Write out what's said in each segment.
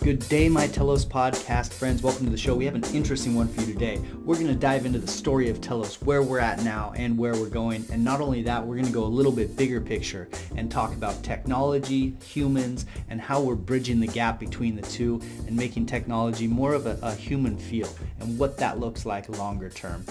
Good day, my Telos podcast friends. Welcome to the show. We have an interesting one for you today. We're going to dive into the story of Telos, where we're at now and where we're going. And not only that, we're going to go a little bit bigger picture and talk about technology, humans, and how we're bridging the gap between the two and making technology more of a human feel and what that looks like longer term.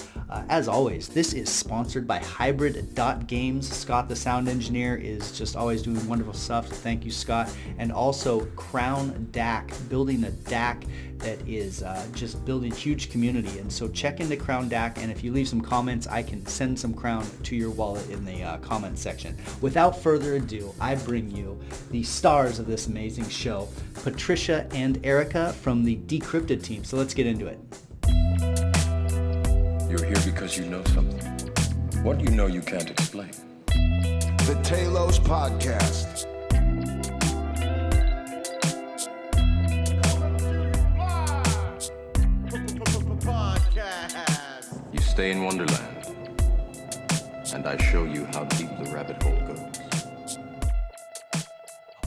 As always, this is sponsored by Hybrid.Games. Scott, the sound engineer, is just always doing wonderful stuff. So thank you, Scott. And also CoOwn DAC, building a DAC that is just building huge community. And so check into CoOwn DAC, and if you leave some comments, I can send some CoOwn to your wallet in the comment section. Without further ado, I bring you the stars of this amazing show, Patricia and Erica from the Decrypted team. So let's get into it. You're here because you know something. What do you know you can't explain? The Telos Podcast. You stay in Wonderland, and I show you how deep the rabbit hole goes.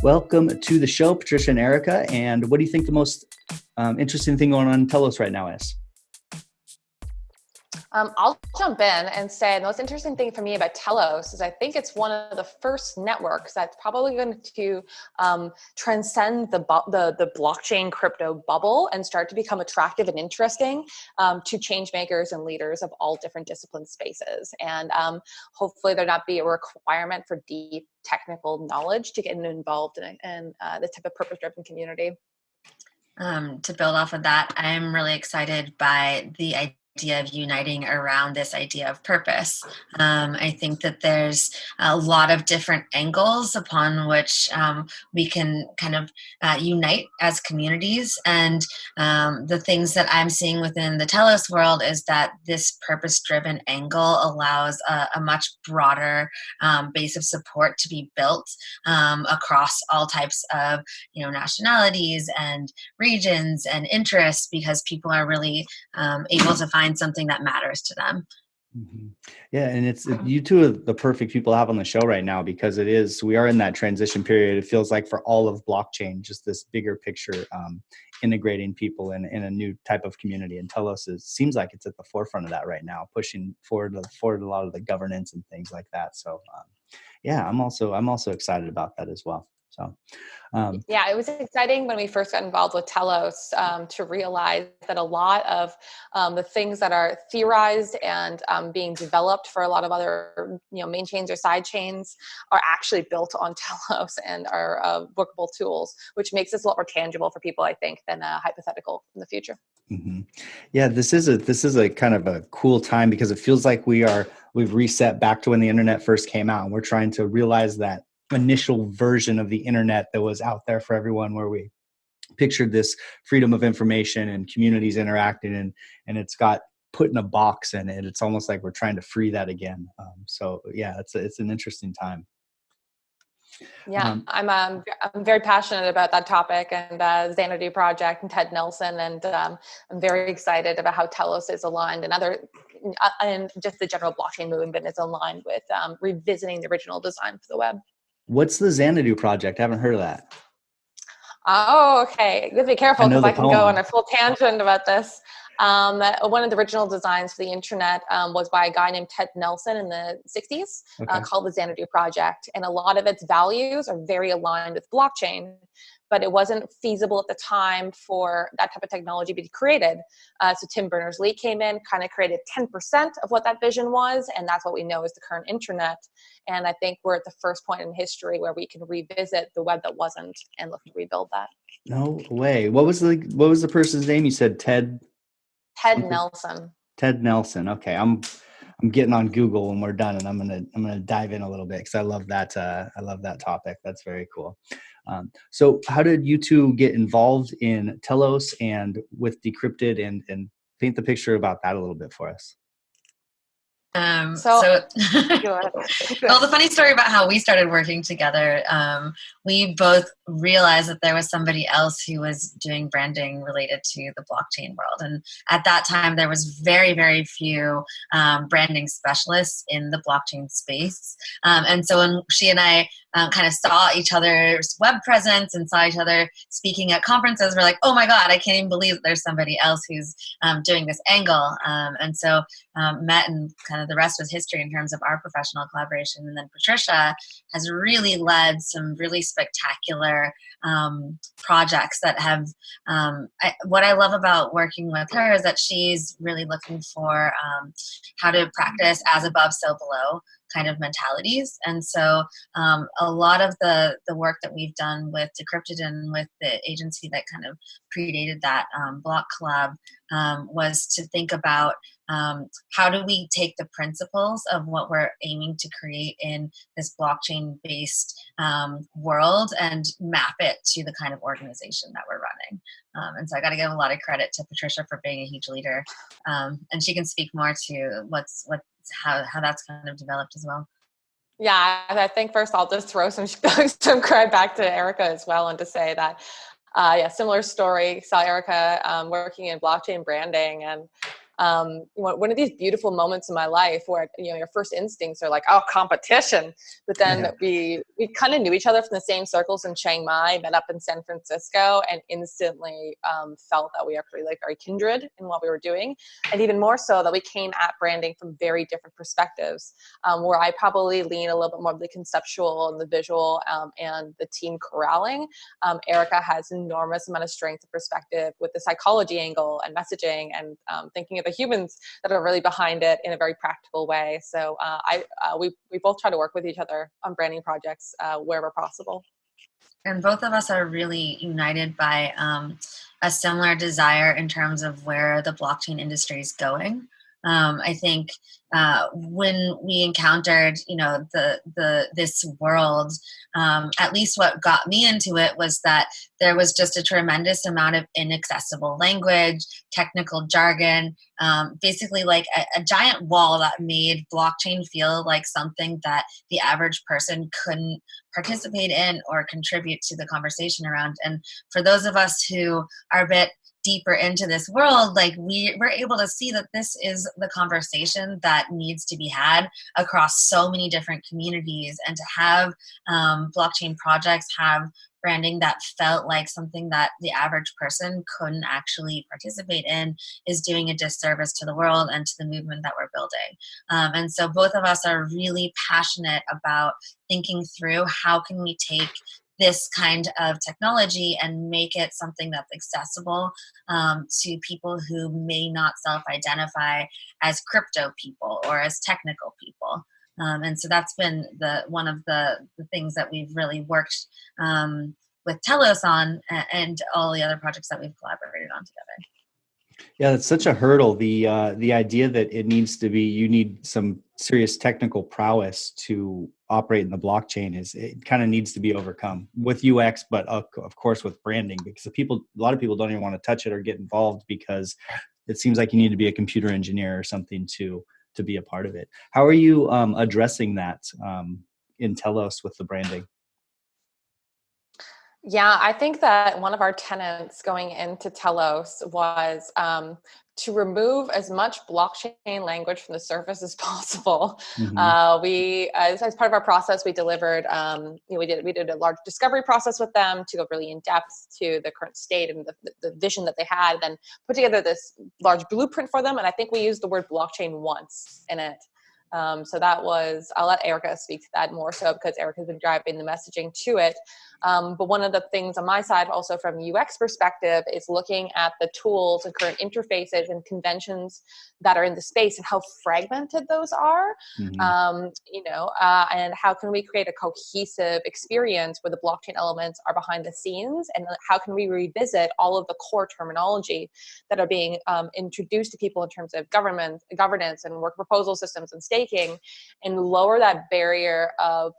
Welcome to the show, Patricia and Erica. And what do you think the most interesting thing going on in Telos right now is? I'll jump in and say the most interesting thing for me about Telos is I think it's one of the first networks that's probably going to transcend the blockchain crypto bubble and start to become attractive and interesting to change makers and leaders of all different discipline spaces. And hopefully there not be a requirement for deep technical knowledge to get involved in this type of purpose-driven community. To build off of that, I'm really excited by the idea of uniting around this idea of purpose. I think that there's a lot of different angles upon which we can kind of unite as communities. And the things that I'm seeing within the Telos world is that this purpose-driven angle allows a much broader base of support to be built across all types of nationalities and regions and interests, because people are really able to find something that matters to them. Mm-hmm. Yeah, and you two are the perfect people to have on the show right now, because we are in that transition period. It feels like for all of blockchain, just this bigger picture, integrating people in a new type of community. And Telos seems like it's at the forefront of that right now, pushing forward a lot of the governance and things like that. So yeah, I'm also excited about that as well. So, yeah, it was exciting when we first got involved with Telos to realize that a lot of the things that are theorized and being developed for a lot of other main chains or side chains are actually built on Telos and are workable tools, which makes this a lot more tangible for people, I think, than hypothetical in the future. Mm-hmm. Yeah, this is a kind of a cool time, because it feels like we've reset back to when the internet first came out, and we're trying to realize that initial version of the internet that was out there for everyone, where we pictured this freedom of information and communities interacting, and it's got put in a box, and it's almost like we're trying to free that again. So yeah, it's an interesting time. Yeah, I'm very passionate about that topic and Xanadu Project and Ted Nelson, and I'm very excited about how Telos is aligned and just the general blockchain movement is aligned with revisiting the original design for the web. What's the Xanadu Project? I haven't heard of that. Oh, okay. You have to be careful, because I can go on a full tangent about this. One of the original designs for the internet was by a guy named Ted Nelson in the 60s, called the Xanadu Project. And a lot of its values are very aligned with blockchain, but it wasn't feasible at the time for that type of technology to be created. So Tim Berners-Lee came in, kind of created 10% of what that vision was, and that's what we know is the current internet. And I think we're at the first point in history where we can revisit the web that wasn't and look to rebuild that. No way. What was the person's name? You said Ted Nelson. Ted Nelson. Okay, I'm getting on Google when we're done, and I'm gonna dive in a little bit, because I love that topic. That's very cool. So how did you two get involved in Telos and with Decrypted, and paint the picture about that a little bit for us? So Go ahead. well, the funny story about how we started working together, we both realized that there was somebody else who was doing branding related to the blockchain world. And at that time, there was very, very few branding specialists in the blockchain space. And so when she and I kind of saw each other's web presence and saw each other speaking at conferences, we're like, oh my God, I can't even believe that there's somebody else who's doing this angle. And so met, and kind of the rest was history in terms of our professional collaboration. And then Patricia has really led some really spectacular projects that have, what I love about working with her is that she's really looking for how to practice as above, so below kind of mentalities. And so a lot of the work that we've done with Decrypted and with the agency that kind of predated that, Blockcollab, was to think about how do we take the principles of what we're aiming to create in this blockchain-based world and map it to the kind of organization that we're running. And so I got to give a lot of credit to Patricia for being a huge leader, and she can speak more to how that's kind of developed as well. Yeah, I think first I'll just throw some credit back to Erica as well, and to say that, similar story. Saw Erica working in blockchain branding, and one of these beautiful moments in my life where, your first instincts are like, oh, competition. But then we kind of knew each other from the same circles in Chiang Mai, met up in San Francisco, and instantly felt that we actually very kindred in what we were doing. And even more so that we came at branding from very different perspectives, where I probably lean a little bit more of the conceptual and the visual and the team corralling. Erica has enormous amount of strength and perspective with the psychology angle and messaging and thinking of the humans that are really behind it in a very practical way. So we both try to work with each other on branding projects wherever possible. And both of us are really united by a similar desire in terms of where the blockchain industry is going. I think when we encountered, this world, at least what got me into it was that there was just a tremendous amount of inaccessible language, technical jargon, basically like a giant wall that made blockchain feel like something that the average person couldn't participate in or contribute to the conversation around. And for those of us who are a bit deeper into this world, we're able to see that this is the conversation that needs to be had across so many different communities, and to have blockchain projects have branding that felt like something that the average person couldn't actually participate in is doing a disservice to the world and to the movement that we're building. And so both of us are really passionate about thinking through how can we take this kind of technology and make it something that's accessible to people who may not self-identify as crypto people or as technical people. And so that's been one of the things that we've really worked with Telos on, and all the other projects that we've collaborated on together. Yeah, that's such a hurdle. The idea that you need some serious technical prowess to operate in the blockchain it kind of needs to be overcome with UX, but of course with branding, because a lot of people don't even want to touch it or get involved because it seems like you need to be a computer engineer or something to be a part of it. How are you addressing that in Telos with the branding? Yeah, I think that one of our tenets going into Telos was to remove as much blockchain language from the surface as possible. Mm-hmm. We, as part of our process, we delivered, we did a large discovery process with them to go really in depth to the current state and the vision that they had, then put together this large blueprint for them. And I think we used the word blockchain once in it. So that was, I'll let Erica speak to that more so because Erica's been driving the messaging to it. But one of the things on my side, also from UX perspective, is looking at the tools and current interfaces and conventions that are in the space and how fragmented those are. Mm-hmm. And how can we create a cohesive experience where the blockchain elements are behind the scenes, and how can we revisit all of the core terminology that are being introduced to people in terms of governance and work proposal systems and staking, and lower that barrier of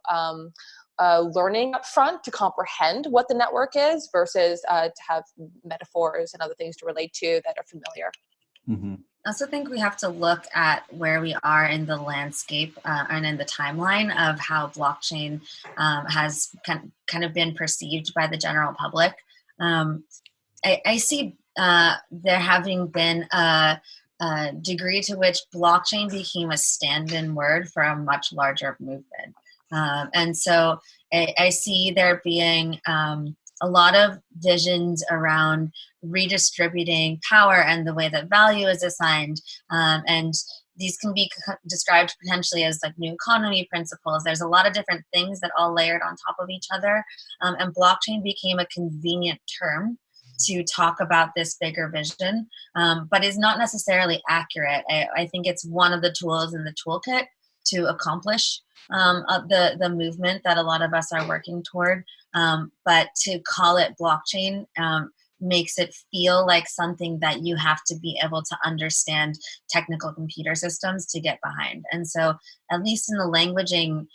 learning up front to comprehend what the network is versus to have metaphors and other things to relate to that are familiar. Mm-hmm. I also think we have to look at where we are in the landscape and in the timeline of how blockchain has kind of been perceived by the general public. I see there having been a degree to which blockchain became a stand-in word for a much larger movement. And so I see there being a lot of visions around redistributing power and the way that value is assigned. And these can be described potentially as like new economy principles. There's a lot of different things that all layered on top of each other. And blockchain became a convenient term to talk about this bigger vision, but is not necessarily accurate. I think it's one of the tools in the toolkit to accomplish the movement that a lot of us are working toward. But to call it blockchain makes it feel like something that you have to be able to understand technical computer systems to get behind. And so at least in the languaging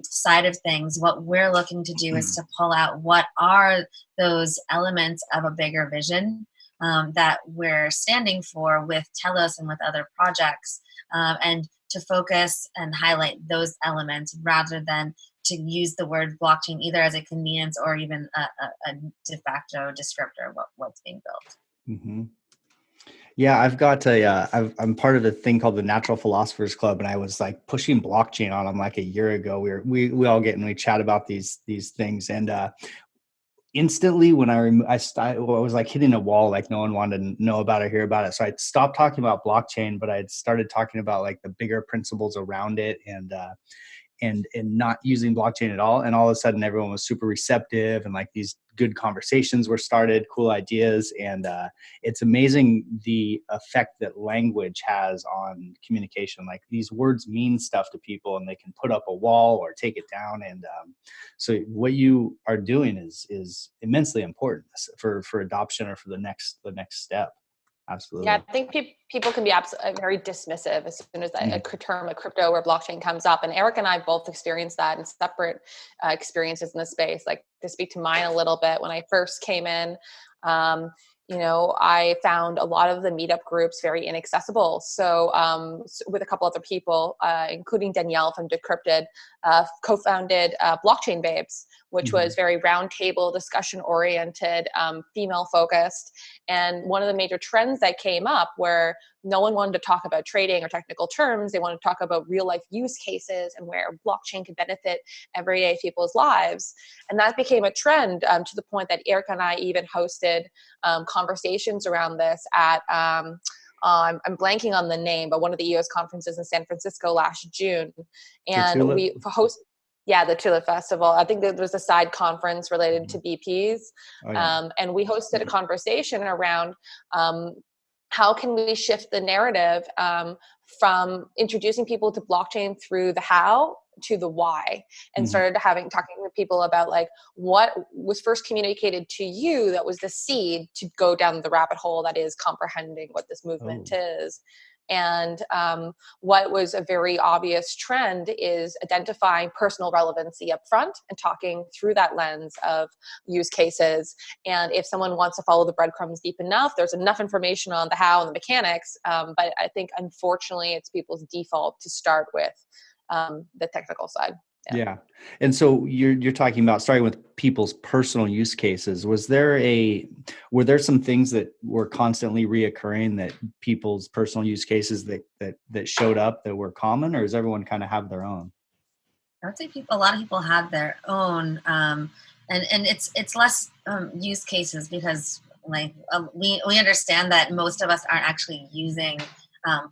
side of things, what we're looking to do is to pull out what are those elements of a bigger vision that we're standing for with Telos and with other projects, and to focus and highlight those elements rather than to use the word blockchain either as a convenience or even a de facto descriptor of what's being built. Mm-hmm. Yeah, I've got I'm part of a thing called the Natural Philosophers Club, and I was like pushing blockchain on them like a year ago. We all get and we chat about these things, and instantly when I was like hitting a wall, like no one wanted to know about it, hear about it. So I stopped talking about blockchain, but I had started talking about like the bigger principles around it, and not using blockchain at all. And all of a sudden everyone was super receptive, and like these good conversations were started, cool ideas. And it's amazing the effect that language has on communication. Like these words mean stuff to people, and they can put up a wall or take it down. And so what you are doing is immensely important for adoption or for the next step. Absolutely. Yeah, I think people can be very dismissive as soon as a term like crypto or blockchain comes up. And Eric and I both experienced that in separate experiences in the space. Like to speak to mine a little bit, when I first came in, I found a lot of the meetup groups very inaccessible. So with a couple other people, including Danielle from Decrypted, co-founded Blockchain Babes, which was very roundtable, discussion-oriented, female-focused. And one of the major trends that came up where no one wanted to talk about trading or technical terms. They wanted to talk about real-life use cases and where blockchain could benefit everyday people's lives. And that became a trend to the point that Eric and I even hosted conversations around this at I'm blanking on the name, but one of the EOS conferences in San Francisco last June. And we hosted, the Tulip Festival. I think there was a side conference related to BPs. Oh, yeah. And we hosted a conversation around how can we shift the narrative from introducing people to blockchain through the how to the why, and started talking with people about like what was first communicated to you that was the seed to go down the rabbit hole that is comprehending what this movement is. And what was a very obvious trend is identifying personal relevancy up front and talking through that lens of use cases. And if someone wants to follow the breadcrumbs deep enough, there's enough information on the how and the mechanics. But I think, unfortunately, it's people's default to start with the technical side. Yeah. And so you're talking about starting with people's personal use cases. Were there some things that were constantly reoccurring, that people's personal use cases that showed up that were common, or does everyone kind of have their own? I would say a lot of people have their own, and it's less use cases because like we understand that most of us aren't actually using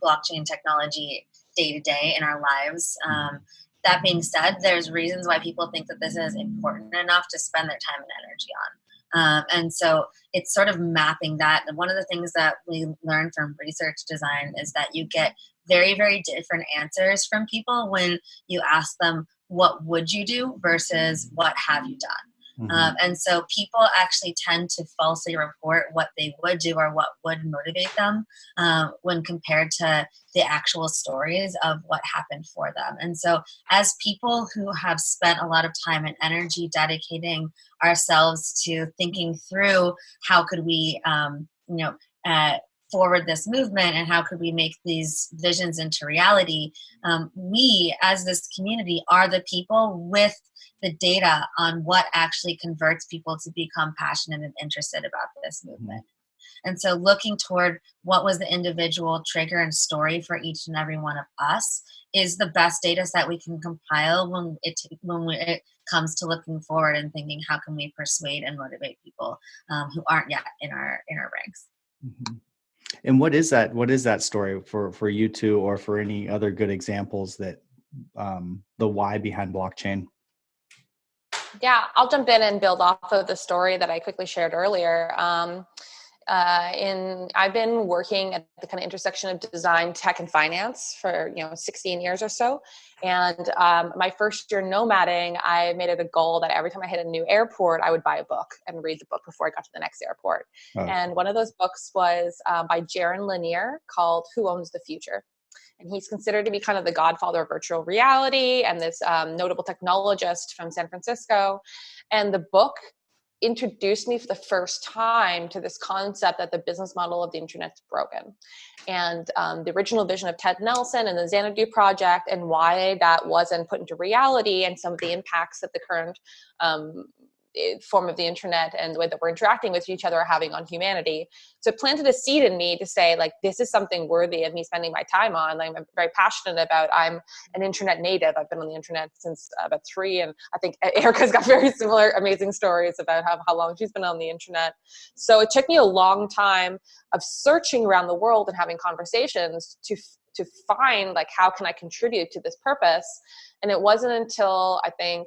blockchain technology day to day in our lives. That being said, there's reasons why people think that this is important enough to spend their time and energy on. And so it's sort of mapping that. And one of the things that we learned from research design is that you get very, very different answers from people when you ask them, what would you do versus what have you done? And so people actually tend to falsely report what they would do or what would motivate them when compared to the actual stories of what happened for them. And so as people who have spent a lot of time and energy dedicating ourselves to thinking through how could we forward this movement and how could we make these visions into reality, we as this community are the people with the data on what actually converts people to become passionate and interested about this movement. And so looking toward what was the individual trigger and story for each and every one of us is the best data set we can compile when it comes to looking forward and thinking, how can we persuade and motivate people who aren't yet in our ranks. Mm-hmm. And what is that story for you two, or for any other good examples that the why behind blockchain? Yeah, I'll jump in and build off of the story that I quickly shared earlier. I've been working at the kind of intersection of design, tech, and finance for 16 years or so. And my first year nomading, I made it a goal that every time I hit a new airport, I would buy a book and read the book before I got to the next airport. Oh. And one of those books was by Jaron Lanier called "Who Owns the Future?" And he's considered to be kind of the godfather of virtual reality and this notable technologist from San Francisco. And the book introduced me for the first time to this concept that the business model of the internet's broken. And the original vision of Ted Nelson and the Xanadu project, and why that wasn't put into reality, and some of the impacts that the current form of the internet and the way that we're interacting with each other are having on humanity. So it planted a seed in me to say, like, this is something worthy of me spending my time on. I'm very passionate about. I'm an internet native. I've been on the internet since about 3, and I think Erica's got very similar amazing stories about how long she's been on the internet. So it took me a long time of searching around the world and having conversations to find, like, how can I contribute to this purpose? And it wasn't until I think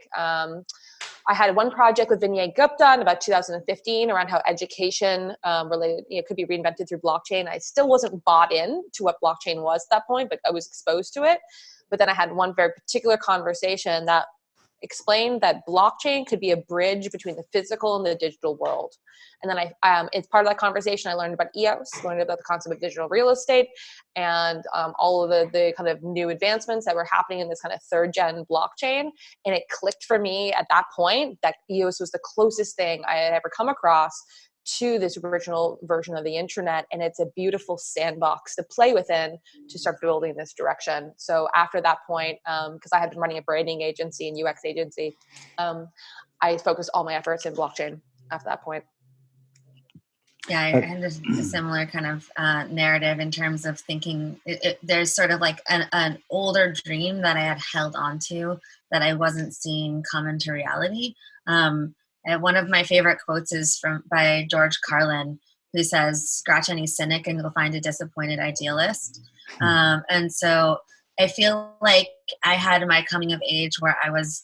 I had one project with Vinay Gupta in about 2015 around how education related could be reinvented through blockchain. I still wasn't bought in to what blockchain was at that point, but I was exposed to it. But then I had one very particular conversation that explained that blockchain could be a bridge between the physical and the digital world. And then it's part of that conversation, I learned about EOS, learned about the concept of digital real estate, and all of the kind of new advancements that were happening in this kind of 3rd-gen blockchain. And it clicked for me at that point that EOS was the closest thing I had ever come across to this original version of the internet, and it's a beautiful sandbox to play within to start building this direction. So after that point, because I had been running a branding agency and UX agency, I focused all my efforts in blockchain after that point. Yeah, I had a similar kind of narrative in terms of thinking. There's sort of like an older dream that I had held on to that I wasn't seeing come into reality. And one of my favorite quotes is by George Carlin, who says, "Scratch any cynic and you'll find a disappointed idealist." And so I feel like I had my coming of age where I was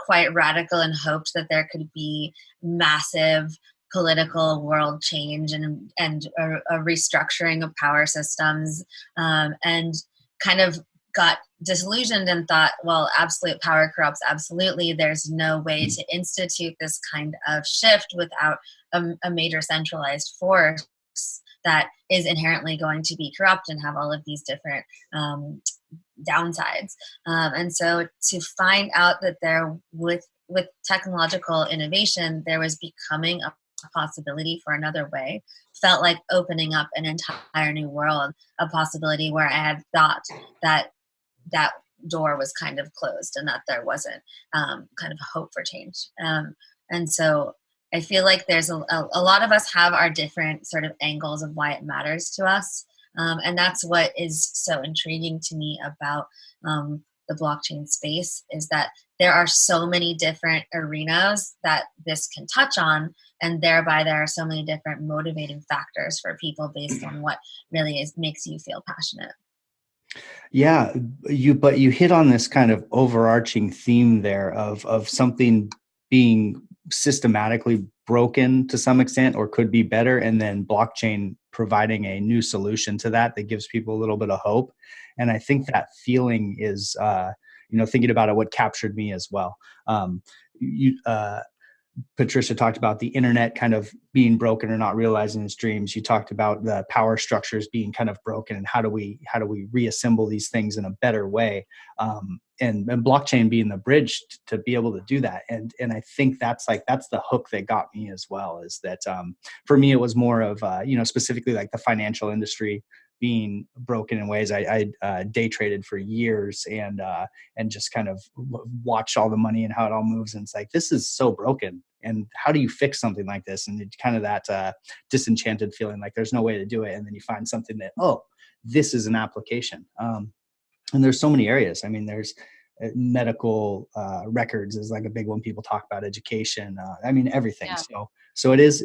quite radical and hoped that there could be massive political world change and a restructuring of power systems, and kind of got disillusioned and thought, well, absolute power corrupts. Absolutely. There's no way to institute this kind of shift without a major centralized force that is inherently going to be corrupt and have all of these different downsides. And so to find out that there, with technological innovation, there was becoming a possibility for another way, felt like opening up an entire new world, a possibility where I had thought that door was kind of closed and that there wasn't kind of hope for change. And so I feel like there's a lot of us have our different sort of angles of why it matters to us. And that's what is so intriguing to me about the blockchain space, is that there are so many different arenas that this can touch on, and thereby there are so many different motivating factors for people based on what really makes you feel passionate. Yeah, but you hit on this kind of overarching theme there of something being systematically broken to some extent, or could be better, and then blockchain providing a new solution to that gives people a little bit of hope. And I think that feeling is, thinking about it, what captured me as well. Patricia talked about the internet kind of being broken or not realizing its dreams. You talked about the power structures being kind of broken, and how do we reassemble these things in a better way? And blockchain being the bridge to be able to do that. And I think that's the hook that got me as well, is that for me, it was more of, specifically like the financial industry being broken in ways. I day traded for years and just kind of watched all the money and how it all moves. And it's like, this is so broken. And how do you fix something like this? And it's kind of that disenchanted feeling, like there's no way to do it. And then you find something that, oh, this is an application. And there's so many areas. I mean, there's medical records is like a big one. People talk about education. I mean, everything. Yeah. So it is.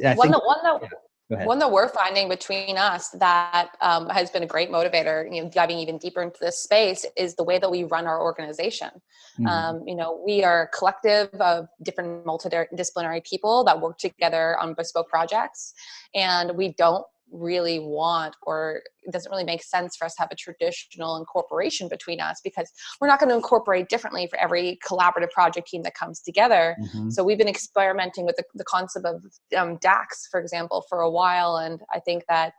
One that we're finding between us that has been a great motivator, diving even deeper into this space, is the way that we run our organization. Mm-hmm. We are a collective of different multidisciplinary people that work together on bespoke projects, and we don't really want, or it doesn't really make sense for us to have a traditional incorporation between us, because we're not going to incorporate differently for every collaborative project team that comes together. Mm-hmm. So we've been experimenting with the concept of DACs, for example, for a while. And I think that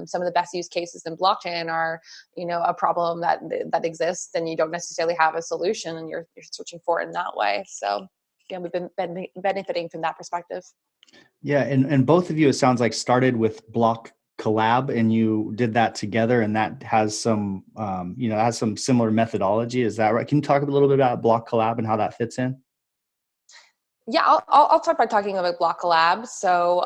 some of the best use cases in blockchain are, a problem that exists and you don't necessarily have a solution, and you're searching for it in that way. So we've been benefiting from that perspective. Yeah, and both of you, it sounds like, started with Blockcollab, and you did that together, and that has some, has some similar methodology. Is that right? Can you talk a little bit about Blockcollab and how that fits in? Yeah, I'll start by talking about Blockcollab. So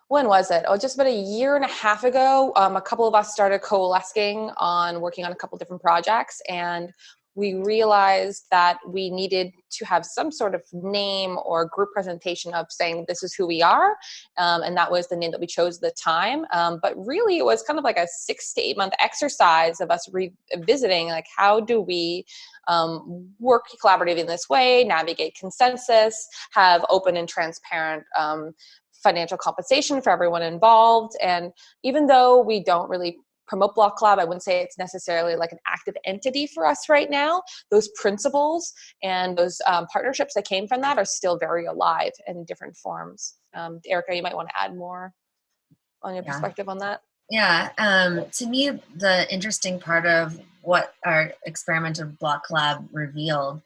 when was it? Just about a year and a half ago, a couple of us started coalescing on working on a couple different projects, and we realized that we needed to have some sort of name or group presentation of saying this is who we are. And that was the name that we chose at the time. But really, it was kind of like a 6 to 8 month exercise of us revisiting, like, how do we work collaboratively in this way, navigate consensus, have open and transparent financial compensation for everyone involved. And even though we don't really promote Blockcollab, I wouldn't say it's necessarily like an active entity for us right now. Those principles and those partnerships that came from that are still very alive in different forms. Erica, you might want to add more on your perspective on that. Yeah, to me, the interesting part of what our experiment of Blockcollab revealed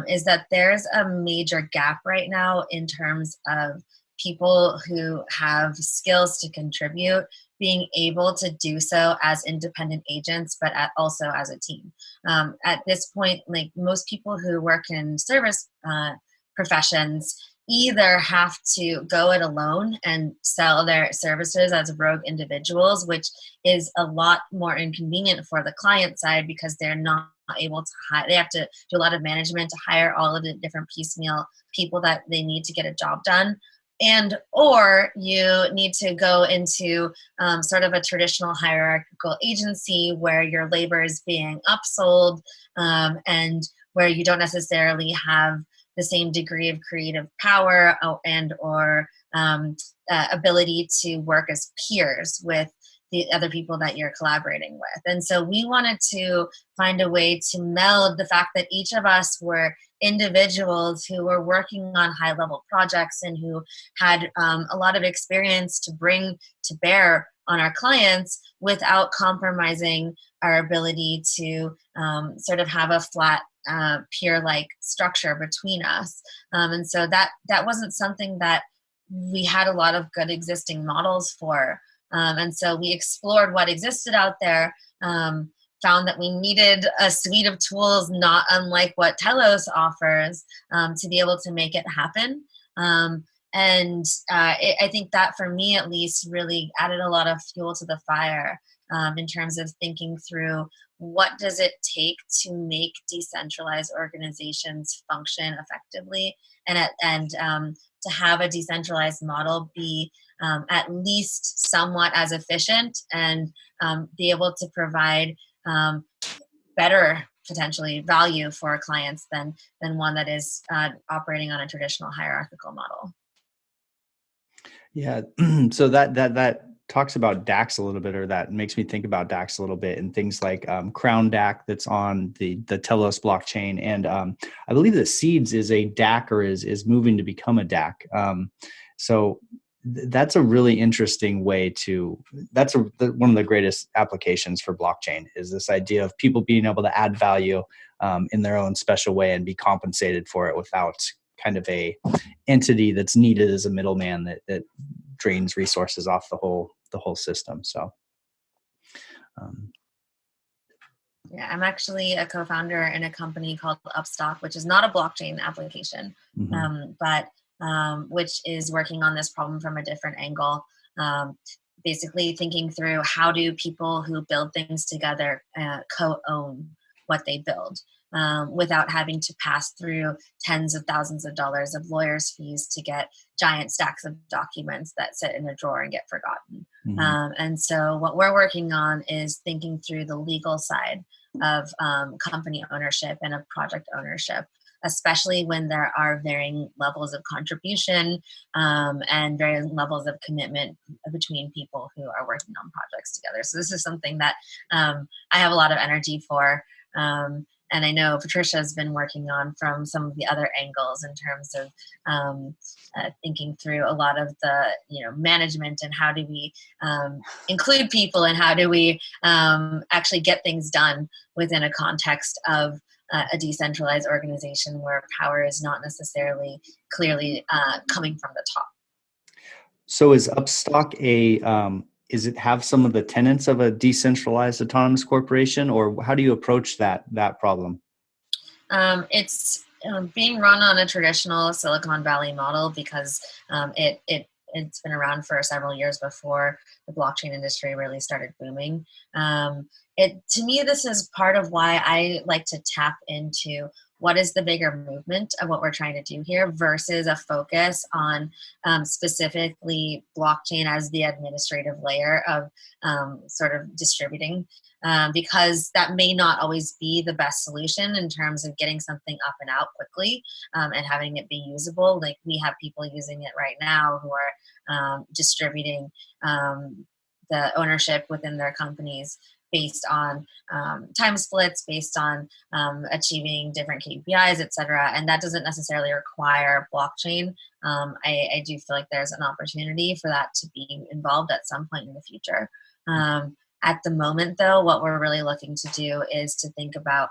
is that there's a major gap right now in terms of people who have skills to contribute being able to do so as independent agents, but also as a team. At this point, like most people who work in service professions either have to go it alone and sell their services as rogue individuals, which is a lot more inconvenient for the client side because they're not able to hire. They have to do a lot of management to hire all of the different piecemeal people that they need to get a job done. Or you need to go into sort of a traditional hierarchical agency where your labor is being upsold and where you don't necessarily have the same degree of creative power and or ability to work as peers with the other people that you're collaborating with. And so we wanted to find a way to meld the fact that each of us were individuals who were working on high-level projects and who had a lot of experience to bring to bear on our clients without compromising our ability to sort of have a flat peer-like structure between us. And so that wasn't something that we had a lot of good existing models for. And so we explored what existed out there, found that we needed a suite of tools not unlike what Telos offers to be able to make it happen. I think that for me at least really added a lot of fuel to the fire in terms of thinking through what does it take to make decentralized organizations function effectively and to have a decentralized model be at least somewhat as efficient and be able to provide better potentially value for our clients than one that is operating on a traditional hierarchical model. Yeah, so that talks about DACs a little bit, or that makes me think about DACs a little bit, and things like CoOwn DAC that's on the Telos blockchain. And I believe that Seeds is a DAC, or is moving to become a DAC. So that's a really interesting way to, one of the greatest applications for blockchain, is this idea of people being able to add value in their own special way and be compensated for it without kind of a entity that's needed as a middleman that drains resources off the whole system. So yeah, I'm actually a co-founder in a company called Upstock, which is not a blockchain application, but which is working on this problem from a different angle. Basically thinking through, how do people who build things together co-own what they build, without having to pass through tens of thousands of dollars of lawyers' fees to get giant stacks of documents that sit in a drawer and get forgotten. And so what we're working on is thinking through the legal side of company ownership and of project ownership, especially when there are varying levels of contribution and varying levels of commitment between people who are working on projects together. So this is something that I have a lot of energy for. And I know Patricia has been working on from some of the other angles in terms of thinking through a lot of the management, and how do we include people, and how do we actually get things done within a context of a decentralized organization where power is not necessarily clearly coming from the top. So is Upstock is it have some of the tenets of a decentralized autonomous corporation, or how do you approach that problem? It's being run on a traditional Silicon Valley model, because it's been around for several years before the blockchain industry really started booming. To me, this is part of why I like to tap into what is the bigger movement of what we're trying to do here, versus a focus on specifically blockchain as the administrative layer of sort of distributing, because that may not always be the best solution in terms of getting something up and out quickly and having it be usable. Like, we have people using it right now who are distributing the ownership within their companies based on time splits, based on achieving different KPIs, et cetera. And that doesn't necessarily require blockchain. I do feel like there's an opportunity for that to be involved at some point in the future. At the moment, though, what we're really looking to do is to think about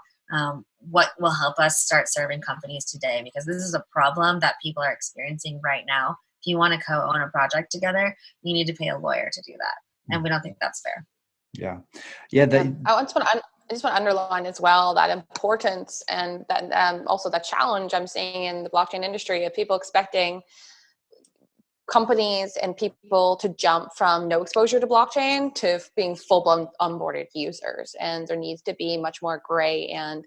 what will help us start serving companies today, because this is a problem that people are experiencing right now. If you want to co-own a project together, you need to pay a lawyer to do that. And we don't think that's fair. Yeah. I just want to underline as well that importance, and that also the challenge I'm seeing in the blockchain industry of people expecting companies and people to jump from no exposure to blockchain to being full-blown onboarded users. And there needs to be much more gray and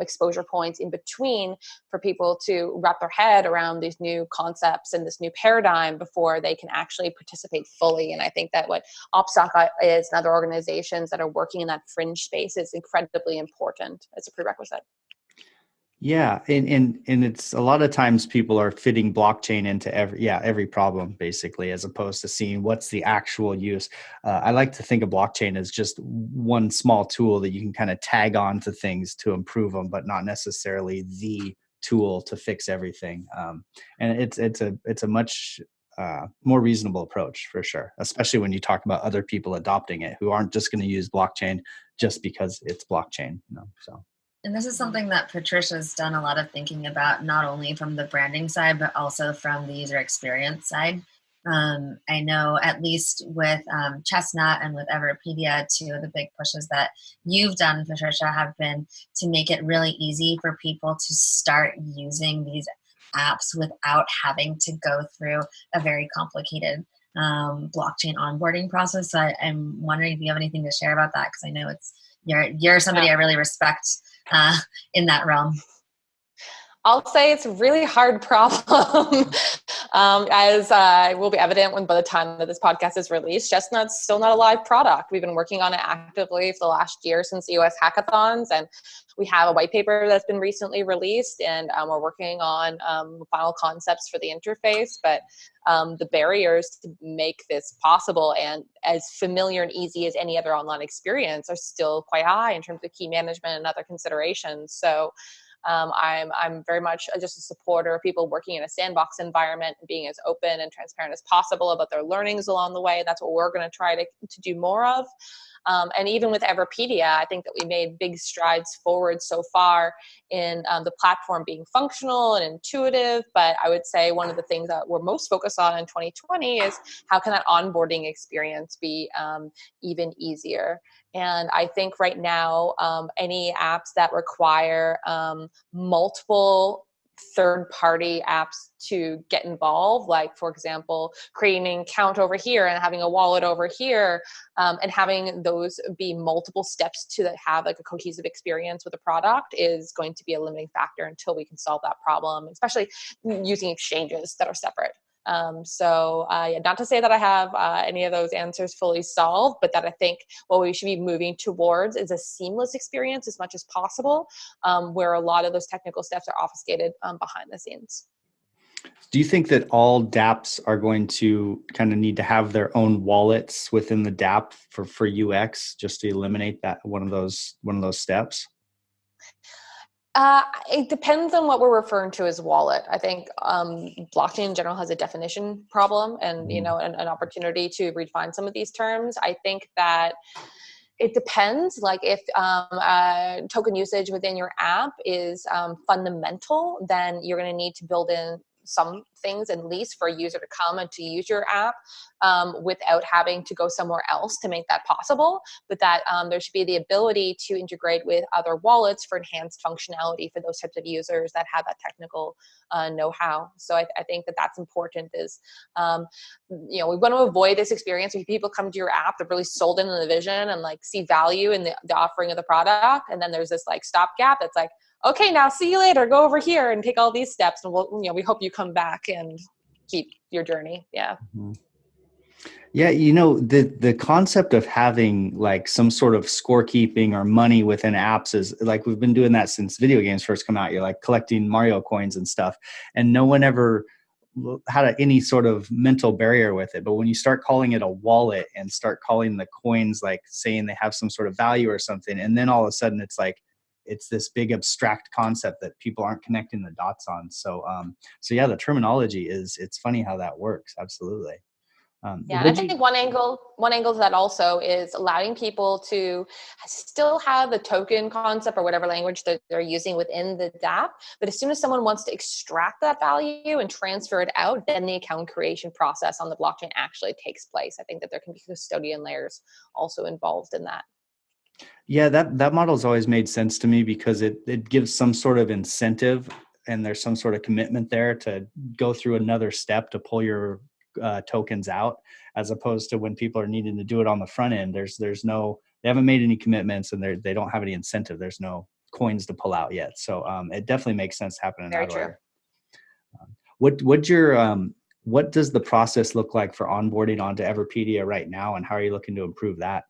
exposure points in between for people to wrap their head around these new concepts and this new paradigm before they can actually participate fully. And I think that what Upstock is and other organizations that are working in that fringe space is incredibly important as a prerequisite. Yeah, and it's a lot of times people are fitting blockchain into every problem, basically, as opposed to seeing what's the actual use. I like to think of blockchain as just one small tool that you can kind of tag on to things to improve them, but not necessarily the tool to fix everything. And it's a much more reasonable approach, for sure, especially when you talk about other people adopting it who aren't just going to use blockchain just because it's blockchain. So. And this is something that Patricia's done a lot of thinking about, not only from the branding side, but also from the user experience side. I know, at least with Chestnut and with Everipedia, two of the big pushes that you've done, Patricia, have been to make it really easy for people to start using these apps without having to go through a very complicated blockchain onboarding process. So I'm wondering if you have anything to share about that, because I know you're somebody I really respect in that realm. I'll say it's a really hard problem. As will be evident when by the time that this podcast is released, Chestnut's still not a live product. We've been working on it actively for the last year since the US hackathons, and we have a white paper that's been recently released, and we're working on final concepts for the interface. But the barriers to make this possible and as familiar and easy as any other online experience are still quite high in terms of key management and other considerations. So I'm very much just a supporter of people working in a sandbox environment and being as open and transparent as possible about their learnings along the way. That's what we're going to try to do more of. And even with Everipedia, I think that we made big strides forward so far in the platform being functional and intuitive. But I would say one of the things that we're most focused on in 2020 is how can that onboarding experience be even easier. And I think right now, any apps that require multiple third-party apps to get involved, like, for example, creating an account over here and having a wallet over here, and having those be multiple steps to have like a cohesive experience with a product is going to be a limiting factor until we can solve that problem, especially using exchanges that are separate. Yeah, not to say that I have any of those answers fully solved, but that I think what we should be moving towards is a seamless experience as much as possible, where a lot of those technical steps are obfuscated behind the scenes. Do you think that all dApps are going to kind of need to have their own wallets within the dApp for UX, just to eliminate that one of those steps? It depends on what we're referring to as wallet. I think blockchain in general has a definition problem and, an opportunity to redefine some of these terms. I think that it depends. Like if token usage within your app is fundamental, then you're going to need to build in some things at least for a user to come and to use your app without having to go somewhere else to make that possible. But that there should be the ability to integrate with other wallets for enhanced functionality for those types of users that have that technical know-how. So I think that that's important is, we want to avoid this experience where people come to your app, they're really sold into the vision and like see value in the offering of the product. And then there's this like stopgap that's like, okay, now see you later. Go over here and take all these steps, and we hope you come back and keep your journey. Yeah. Mm-hmm. Yeah, the concept of having like some sort of scorekeeping or money within apps is like we've been doing that since video games first come out. You're like collecting Mario coins and stuff, and no one ever had any sort of mental barrier with it. But when you start calling it a wallet and start calling the coins like saying they have some sort of value or something, and then all of a sudden it's like it's this big abstract concept that people aren't connecting the dots on. So yeah, the terminology it's funny how that works. Absolutely. Yeah, and I think one angle to that also is allowing people to still have the token concept or whatever language that they're using within the DApp. But as soon as someone wants to extract that value and transfer it out, then the account creation process on the blockchain actually takes place. I think that there can be custodian layers also involved in that. Yeah, that model's always made sense to me because it gives some sort of incentive and there's some sort of commitment there to go through another step to pull your tokens out, as opposed to when people are needing to do it on the front end. They haven't made any commitments and they don't have any incentive. There's no coins to pull out yet. So it definitely makes sense to happen in that way. What does the process look like for onboarding onto Everipedia right now, and how are you looking to improve that?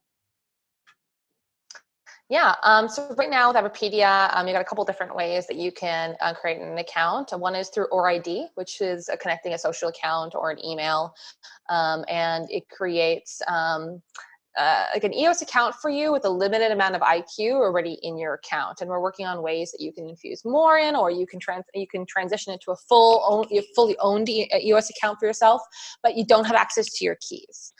Yeah, so right now with Everipedia, you got a couple different ways that you can create an account. One is through ORID, which is connecting a social account or an email, and it creates like an EOS account for you with a limited amount of IQ already in your account. And we're working on ways that you can infuse more in, or you can transition it to a fully owned EOS account for yourself, but you don't have access to your keys.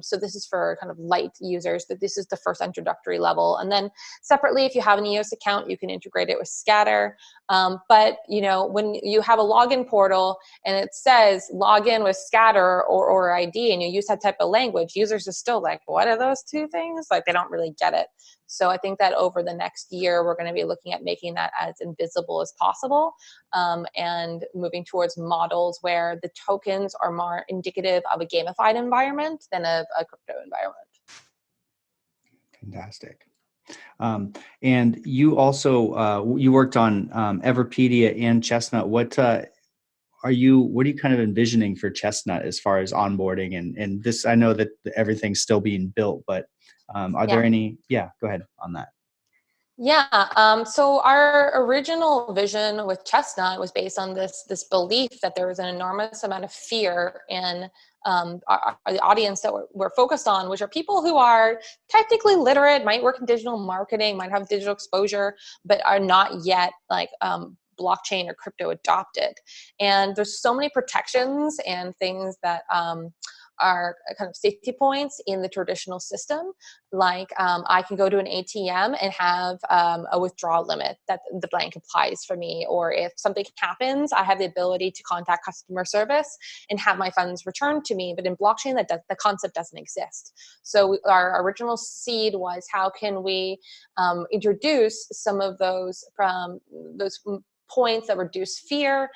So this is for kind of light users, but this is the first introductory level. And then separately, if you have an EOS account, you can integrate it with Scatter. But when you have a login portal and it says login with Scatter or ORID, and you use that type of language, users are still like, what are those two things? Like they don't really get it. So I think that over the next year, we're going to be looking at making that as invisible as possible, and moving towards models where the tokens are more indicative of a gamified environment than of a crypto environment. Fantastic. And you also you worked on Everipedia and Chestnut. What are you kind of envisioning for Chestnut as far as onboarding and this? I know that everything's still being built, but are there any? Yeah, go ahead on that. Yeah, so our original vision with Chestnut was based on this belief that there was an enormous amount of fear in the audience that we're focused on, which are people who are technically literate, might work in digital marketing, might have digital exposure, but are not yet like blockchain or crypto adopted. And there's so many protections and things that are kind of safety points in the traditional system. Like I can go to an ATM and have a withdrawal limit that the bank applies for me. Or if something happens, I have the ability to contact customer service and have my funds returned to me. But in blockchain, the concept doesn't exist. So our original seed was, how can we introduce some of those points that reduce fear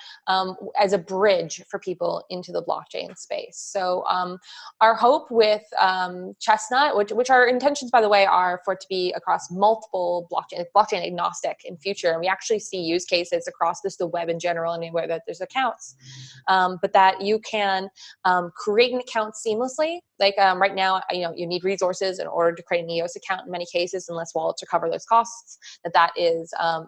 as a bridge for people into the blockchain space. So our hope with Chestnut, which our intentions, by the way, are for it to be across multiple blockchain agnostic in future. And we actually see use cases across the web in general, anywhere that there's accounts, but that you can create an account seamlessly. Like right now, you need resources in order to create an EOS account in many cases, unless wallets recover those costs. That is a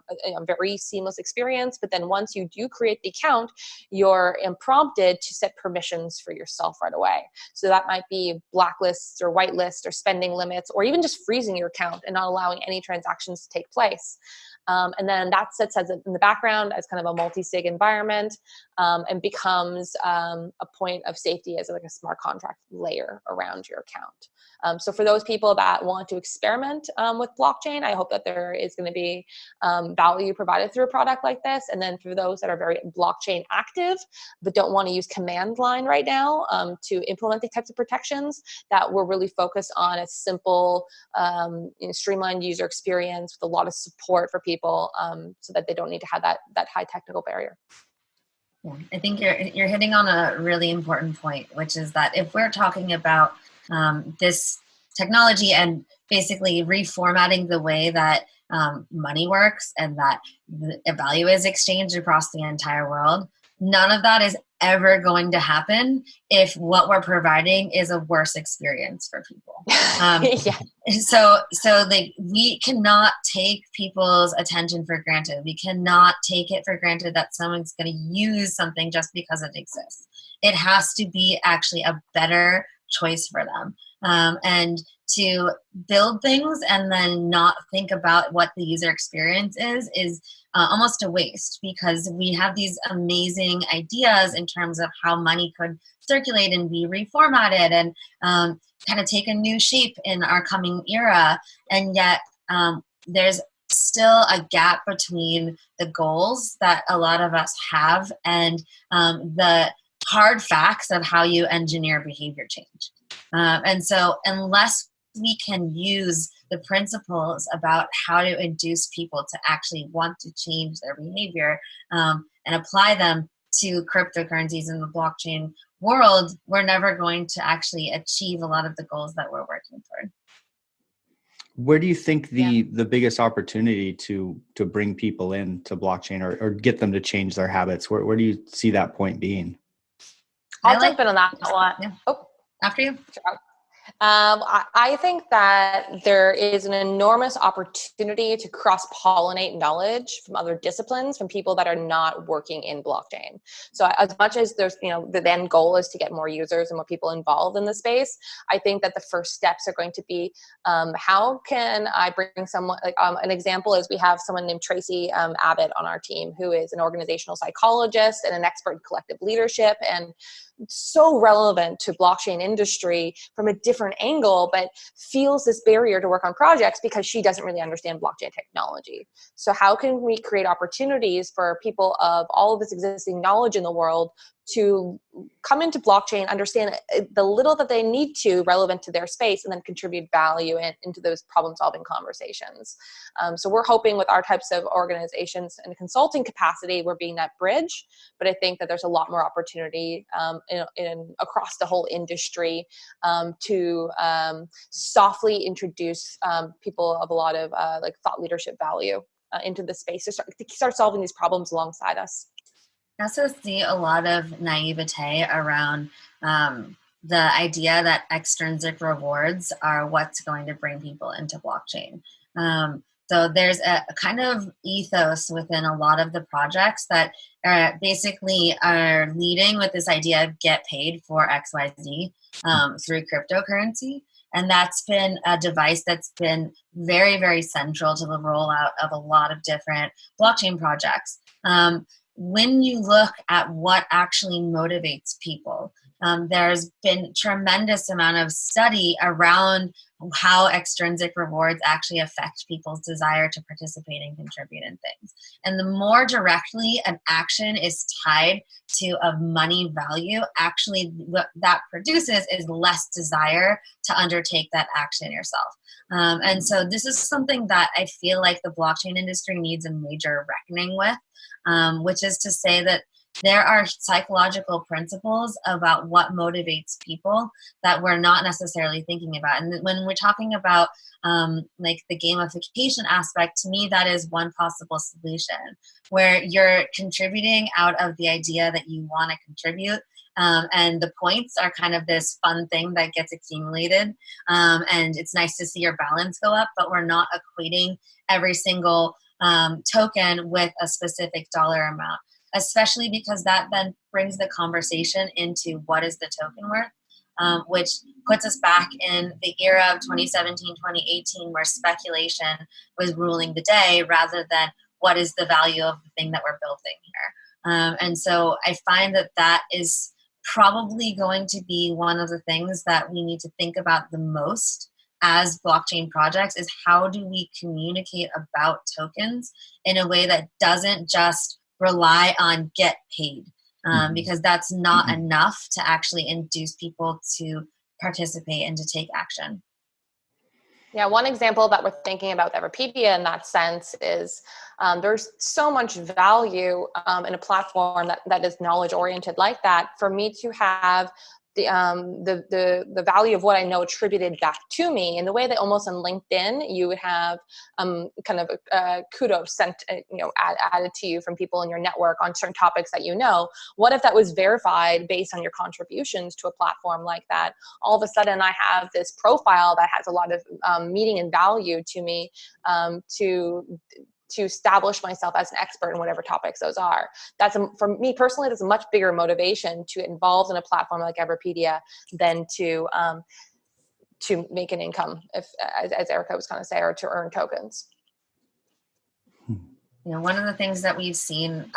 very seamless experience. But then once you do create the account, you're prompted to set permissions for yourself right away. So that might be blacklists or whitelists or spending limits, or even just freezing your account and not allowing any transactions to take place. And then that sits as in the background as kind of a multi-sig environment and becomes a point of safety as like a smart contract layer around your account. So for those people that want to experiment with blockchain, I hope that there is going to be value provided through a product like this. And then for those that are very blockchain active but don't want to use command line right now to implement the types of protections, that we're really focused on a simple, streamlined user experience with a lot of support for people so that they don't need to have that high technical barrier. Yeah, I think you're hitting on a really important point, which is that if we're talking about this technology and basically reformatting the way that money works and that the value is exchanged across the entire world, none of that is ever going to happen if what we're providing is a worse experience for people. Yeah. So like, we cannot take people's attention for granted. We cannot take it for granted that someone's going to use something just because it exists. It has to be actually a better choice for them. And to build things and then not think about what the user experience is almost a waste, because we have these amazing ideas in terms of how money could circulate and be reformatted and kind of take a new shape in our coming era. And yet there's still a gap between the goals that a lot of us have and the hard facts of how you engineer behavior change. And so unless we can use the principles about how to induce people to actually want to change their behavior and apply them to cryptocurrencies in the blockchain world, we're never going to actually achieve a lot of the goals that we're working toward. Where do you think the biggest opportunity to bring people into blockchain or get them to change their habits? Where do you see that point being? I'll jump in on that one. Yeah. Oh, after you. Sure. I think that there is an enormous opportunity to cross-pollinate knowledge from other disciplines, from people that are not working in blockchain. So as much as there's, the end goal is to get more users and more people involved in the space, I think that the first steps are going to be, how can I bring someone, like an example is we have someone named Tracy Abbott on our team, who is an organizational psychologist and an expert in collective leadership, and so relevant to blockchain industry from a different angle, but feels this barrier to work on projects because she doesn't really understand blockchain technology. So how can we create opportunities for people of all of this existing knowledge in the world to come into blockchain, understand the little that they need to relevant to their space, and then contribute value into those problem-solving conversations. So we're hoping with our types of organizations in a consulting capacity, we're being that bridge. But I think that there's a lot more opportunity in across the whole industry to softly introduce people of a lot of like thought leadership value into the space to start solving these problems alongside us. I also see a lot of naivete around the idea that extrinsic rewards are what's going to bring people into blockchain. So there's a kind of ethos within a lot of the projects that basically are leading with this idea of get paid for XYZ through cryptocurrency. And that's been a device that's been very, very central to the rollout of a lot of different blockchain projects. When you look at what actually motivates people, there's been tremendous amount of study around how extrinsic rewards actually affect people's desire to participate and contribute in things. And the more directly an action is tied to a money value, actually what that produces is less desire to undertake that action yourself. And so this is something that I feel like the blockchain industry needs a major reckoning with, which is to say that there are psychological principles about what motivates people that we're not necessarily thinking about. And when we're talking about like the gamification aspect, to me, that is one possible solution where you're contributing out of the idea that you want to contribute. And the points are kind of this fun thing that gets accumulated. And it's nice to see your balance go up, but we're not equating every single token with a specific dollar amount, especially because that then brings the conversation into what is the token worth, which puts us back in the era of 2017, 2018, where speculation was ruling the day rather than what is the value of the thing that we're building here. And so I find that that is probably going to be one of the things that we need to think about the most as blockchain projects is how do we communicate about tokens in a way that doesn't just rely on get paid, because that's not enough to actually induce people to participate and to take action. Yeah, one example that we're thinking about with Everipedia in that sense is there's so much value in a platform that is knowledge oriented like that. For me to have the value of what I know attributed back to me in the way that almost on LinkedIn you would have kind of kudos sent added to you from people in your network on certain topics that you know. What if that was verified based on your contributions to a platform like that? All of a sudden I have this profile that has a lot of meaning and value to me to establish myself as an expert in whatever topics those are. For me personally, that's a much bigger motivation to get involved in a platform like Everipedia than to make an income, if as Erica was going to say, or to earn tokens. One of the things that we've seen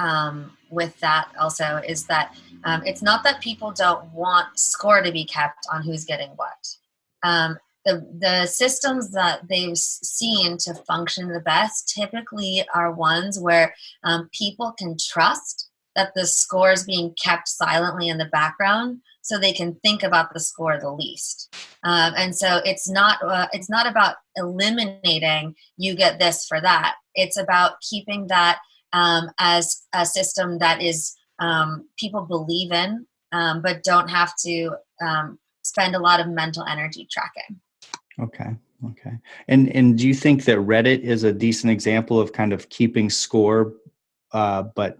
with that also is that it's not that people don't want score to be kept on who's getting what. The systems that they've seen to function the best typically are ones where people can trust that the score is being kept silently in the background so they can think about the score the least. And so it's not about eliminating you get this for that. It's about keeping that as a system that is people believe in, but don't have to spend a lot of mental energy tracking. Okay. And do you think that Reddit is a decent example of kind of keeping score, but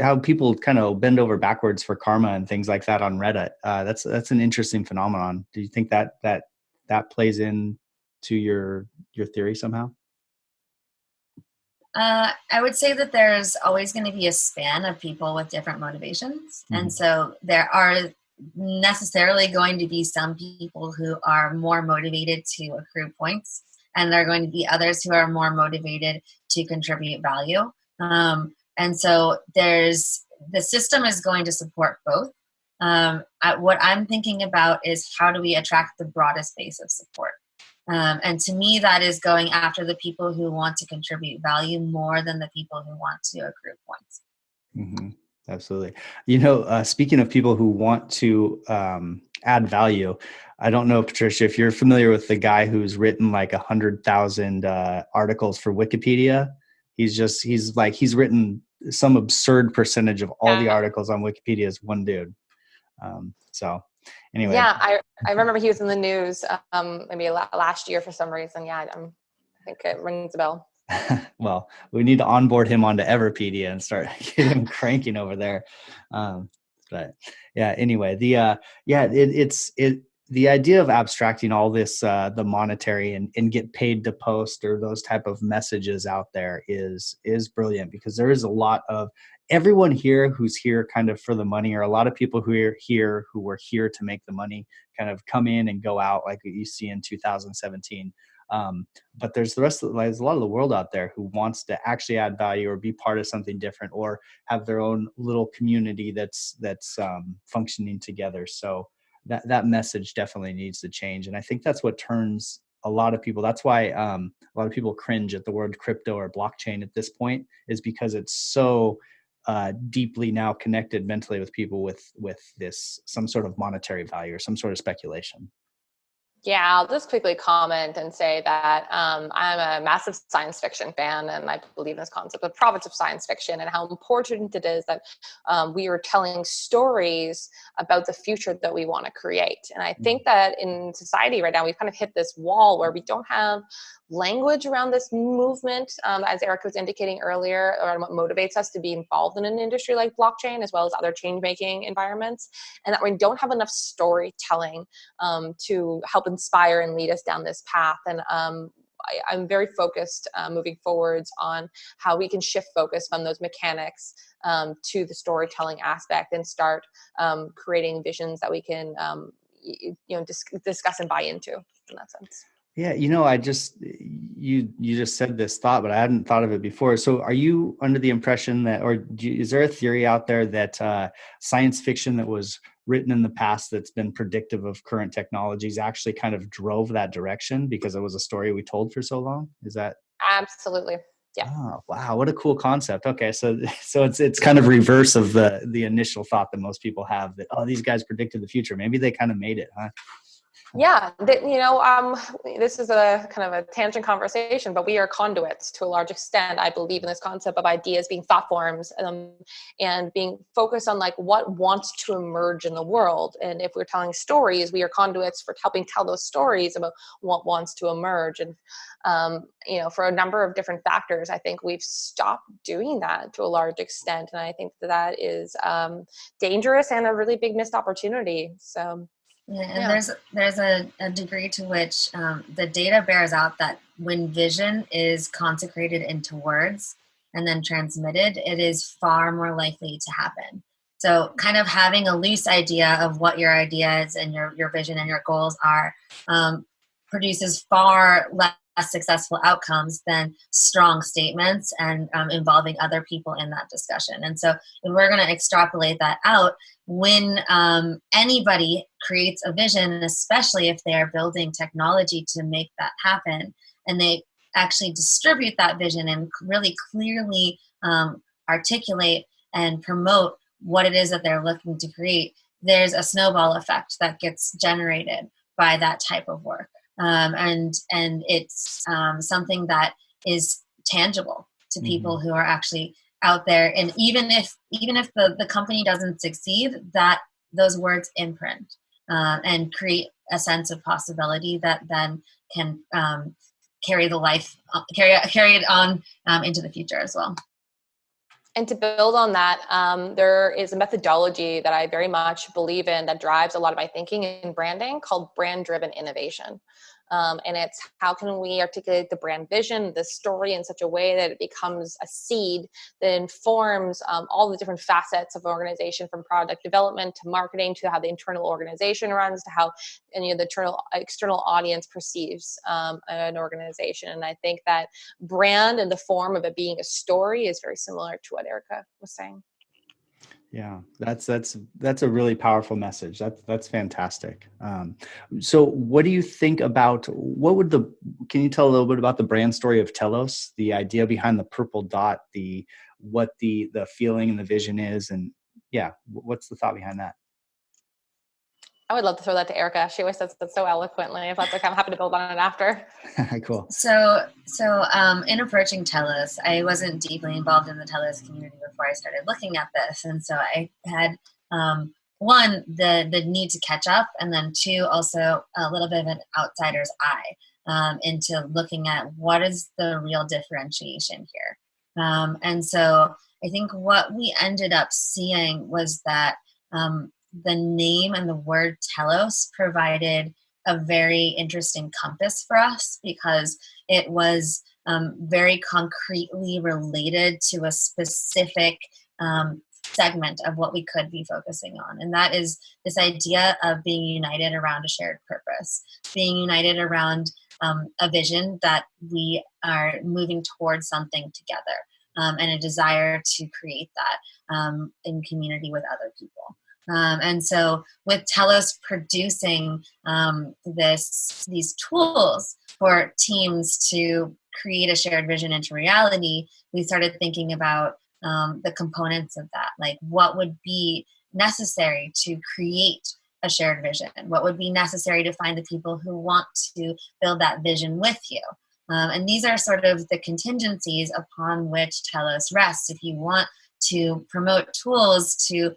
how people kind of bend over backwards for karma and things like that on Reddit? That's an interesting phenomenon. Do you think that plays into your theory somehow? I would say that there's always going to be a span of people with different motivations. Mm-hmm. And so there are necessarily going to be some people who are more motivated to accrue points, and there are going to be others who are more motivated to contribute value. And so the system is going to support both. What I'm thinking about is how do we attract the broadest base of support? And to me, that is going after the people who want to contribute value more than the people who want to accrue points. Mm-hmm. Absolutely. You know, speaking of people who want to add value, I don't know, Patricia, if you're familiar with the guy who's written like 100,000 articles for Wikipedia. He's written some absurd percentage of all the Yeah. articles on Wikipedia is one dude. So anyway. Yeah, I remember he was in the news maybe last year for some reason. Yeah, I think it rings a bell. Well, we need to onboard him onto Everipedia and start getting him cranking over there. But yeah, anyway, the idea of abstracting all this, the monetary and get paid to post or those type of messages out there is brilliant, because there is a lot of everyone here who's here kind of for the money, or a lot of people who are here who were here to make the money kind of come in and go out like you see in 2017. But there's there's a lot of the world out there who wants to actually add value or be part of something different or have their own little community that's functioning together. So that message definitely needs to change. And I think that's what turns a lot of people. That's why a lot of people cringe at the word crypto or blockchain at this point, is because it's so deeply now connected mentally with people with this, some sort of monetary value or some sort of speculation. Yeah, I'll just quickly comment and say that I'm a massive science fiction fan, and I believe in this concept of province of science fiction and how important it is that we are telling stories about the future that we want to create. And I think that in society right now, we've kind of hit this wall where we don't have language around this movement, as Eric was indicating earlier, around what motivates us to be involved in an industry like blockchain, as well as other change-making environments, and that we don't have enough storytelling to help inspire and lead us down this path. And I'm very focused moving forwards on how we can shift focus from those mechanics to the storytelling aspect and start creating visions that we can discuss and buy into in that sense. Yeah, you just said this thought, but I hadn't thought of it before. So are you under the impression that, is there a theory out there that science fiction that was written in the past that's been predictive of current technologies actually kind of drove that direction because it was a story we told for so long? Is that? Absolutely. Yeah. Oh, wow. What a cool concept. Okay. So it's kind of reverse of the initial thought that most people have that, oh, these guys predicted the future. Maybe they kind of made it, huh? Yeah, this is a kind of a tangent conversation, but we are conduits to a large extent. I believe in this concept of ideas being thought forms and being focused on like what wants to emerge in the world. And if we're telling stories, we are conduits for helping tell those stories about what wants to emerge. And, for a number of different factors, I think we've stopped doing that to a large extent. And I think that is dangerous and a really big missed opportunity. So. Yeah, and there's a degree to which the data bears out that when vision is consecrated into words and then transmitted, it is far more likely to happen. So kind of having a loose idea of what your ideas and your vision and your goals are produces far less successful outcomes than strong statements and involving other people in that discussion. And so if we're going to extrapolate that out, when anybody creates a vision, especially if they're building technology to make that happen, and they actually distribute that vision and really clearly articulate and promote what it is that they're looking to create, there's a snowball effect that gets generated by that type of work. And it's something that is tangible to people who are actually out there. And even if the company doesn't succeed, that those words imprint and create a sense of possibility that then can carry it on into the future as well. And to build on that, there is a methodology that I very much believe in that drives a lot of my thinking in branding called brand-driven innovation. And it's how can we articulate the brand vision, the story in such a way that it becomes a seed that informs all the different facets of an organization, from product development to marketing to how the internal organization runs to how the external audience perceives an organization. And I think that brand in the form of it being a story is very similar to what Erica was saying. Yeah, that's a really powerful message. That's fantastic. So what do you think about, can you tell a little bit about the brand story of Telos, the idea behind the purple dot, what the feeling and the vision is. And yeah, what's the thought behind that? I would love to throw that to Erica. She always says that so eloquently. If that's okay, I'm happy to build on it after. Cool. So in approaching Telos, I wasn't deeply involved in the Telos community before I started looking at this. And so I had, one, the need to catch up, and then two, also a little bit of an outsider's eye into looking at what is the real differentiation here. And so I think what we ended up seeing was that the name and the word Telos provided a very interesting compass for us, because it was very concretely related to a specific segment of what we could be focusing on. And that is this idea of being united around a shared purpose, being united around a vision that we are moving towards something together, and a desire to create that in community with other people. And so with Telos producing these tools for teams to create a shared vision into reality, we started thinking about the components of that, like what would be necessary to create a shared vision, what would be necessary to find the people who want to build that vision with you. And these are sort of the contingencies upon which Telos rests. If you want to promote tools to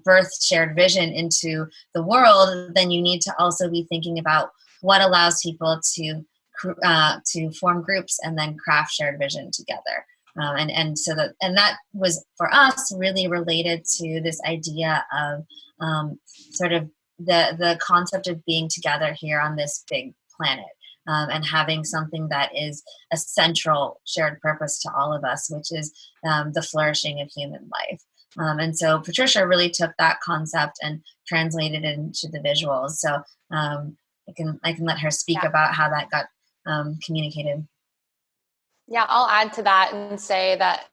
birth shared vision into the world, then you need to also be thinking about what allows people to form groups and then craft shared vision together. And that was for us really related to this idea of sort of the concept of being together here on this big planet. And having something that is a central shared purpose to all of us, which is the flourishing of human life. And so Patricia really took that concept and translated it into the visuals. So I can let her speak about how that got communicated. Yeah, I'll add to that and say that,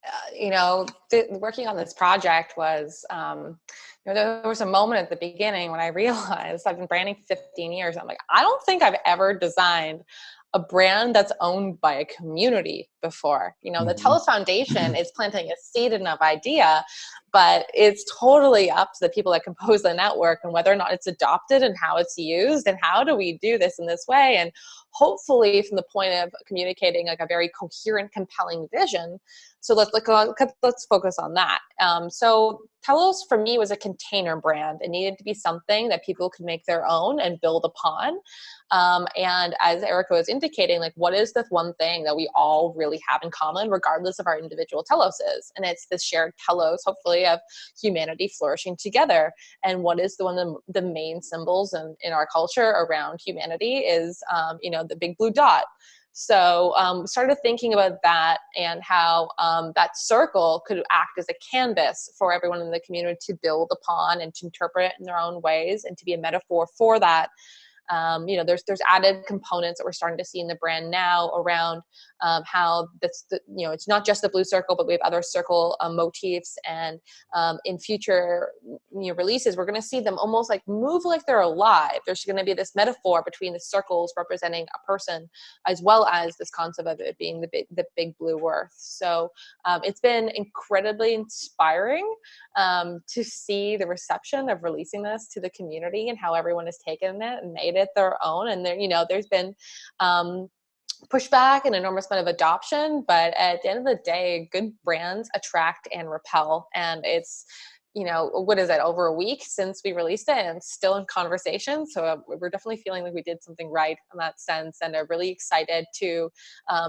working on this project was, there was a moment at the beginning when I realized I've been branding for 15 years. I'm like, I don't think I've ever designed a brand that's owned by a community before. The Telos Foundation is planting a seed and of idea, but it's totally up to the people that compose the network and whether or not it's adopted and how it's used and how do we do this in this way. And hopefully from the point of communicating like a very coherent, compelling vision. So let's focus on that. So Telos for me was a container brand. It needed to be something that people could make their own and build upon. And as Erica was indicating, like what is the one thing that we all really have in common, regardless of our individual Teloses? And it's this shared Telos, hopefully, of humanity flourishing together. And what is the main symbols in our culture around humanity is, the big blue dot. So started thinking about that and how that circle could act as a canvas for everyone in the community to build upon and to interpret it in their own ways and to be a metaphor for that. There's added components that we're starting to see in the brand now around how it's not just the blue circle, but we have other circle motifs. And in future releases, we're going to see them almost like move like they're alive. There's going to be this metaphor between the circles representing a person, as well as this concept of it being the big blue earth. So it's been incredibly inspiring to see the reception of releasing this to the community and how everyone has taken it and made it their own. And there's been pushback and enormous amount of adoption, but at the end of the day, good brands attract and repel. And it's, what is it, over a week since we released it and still in conversation. So we're definitely feeling like we did something right in that sense and are really excited to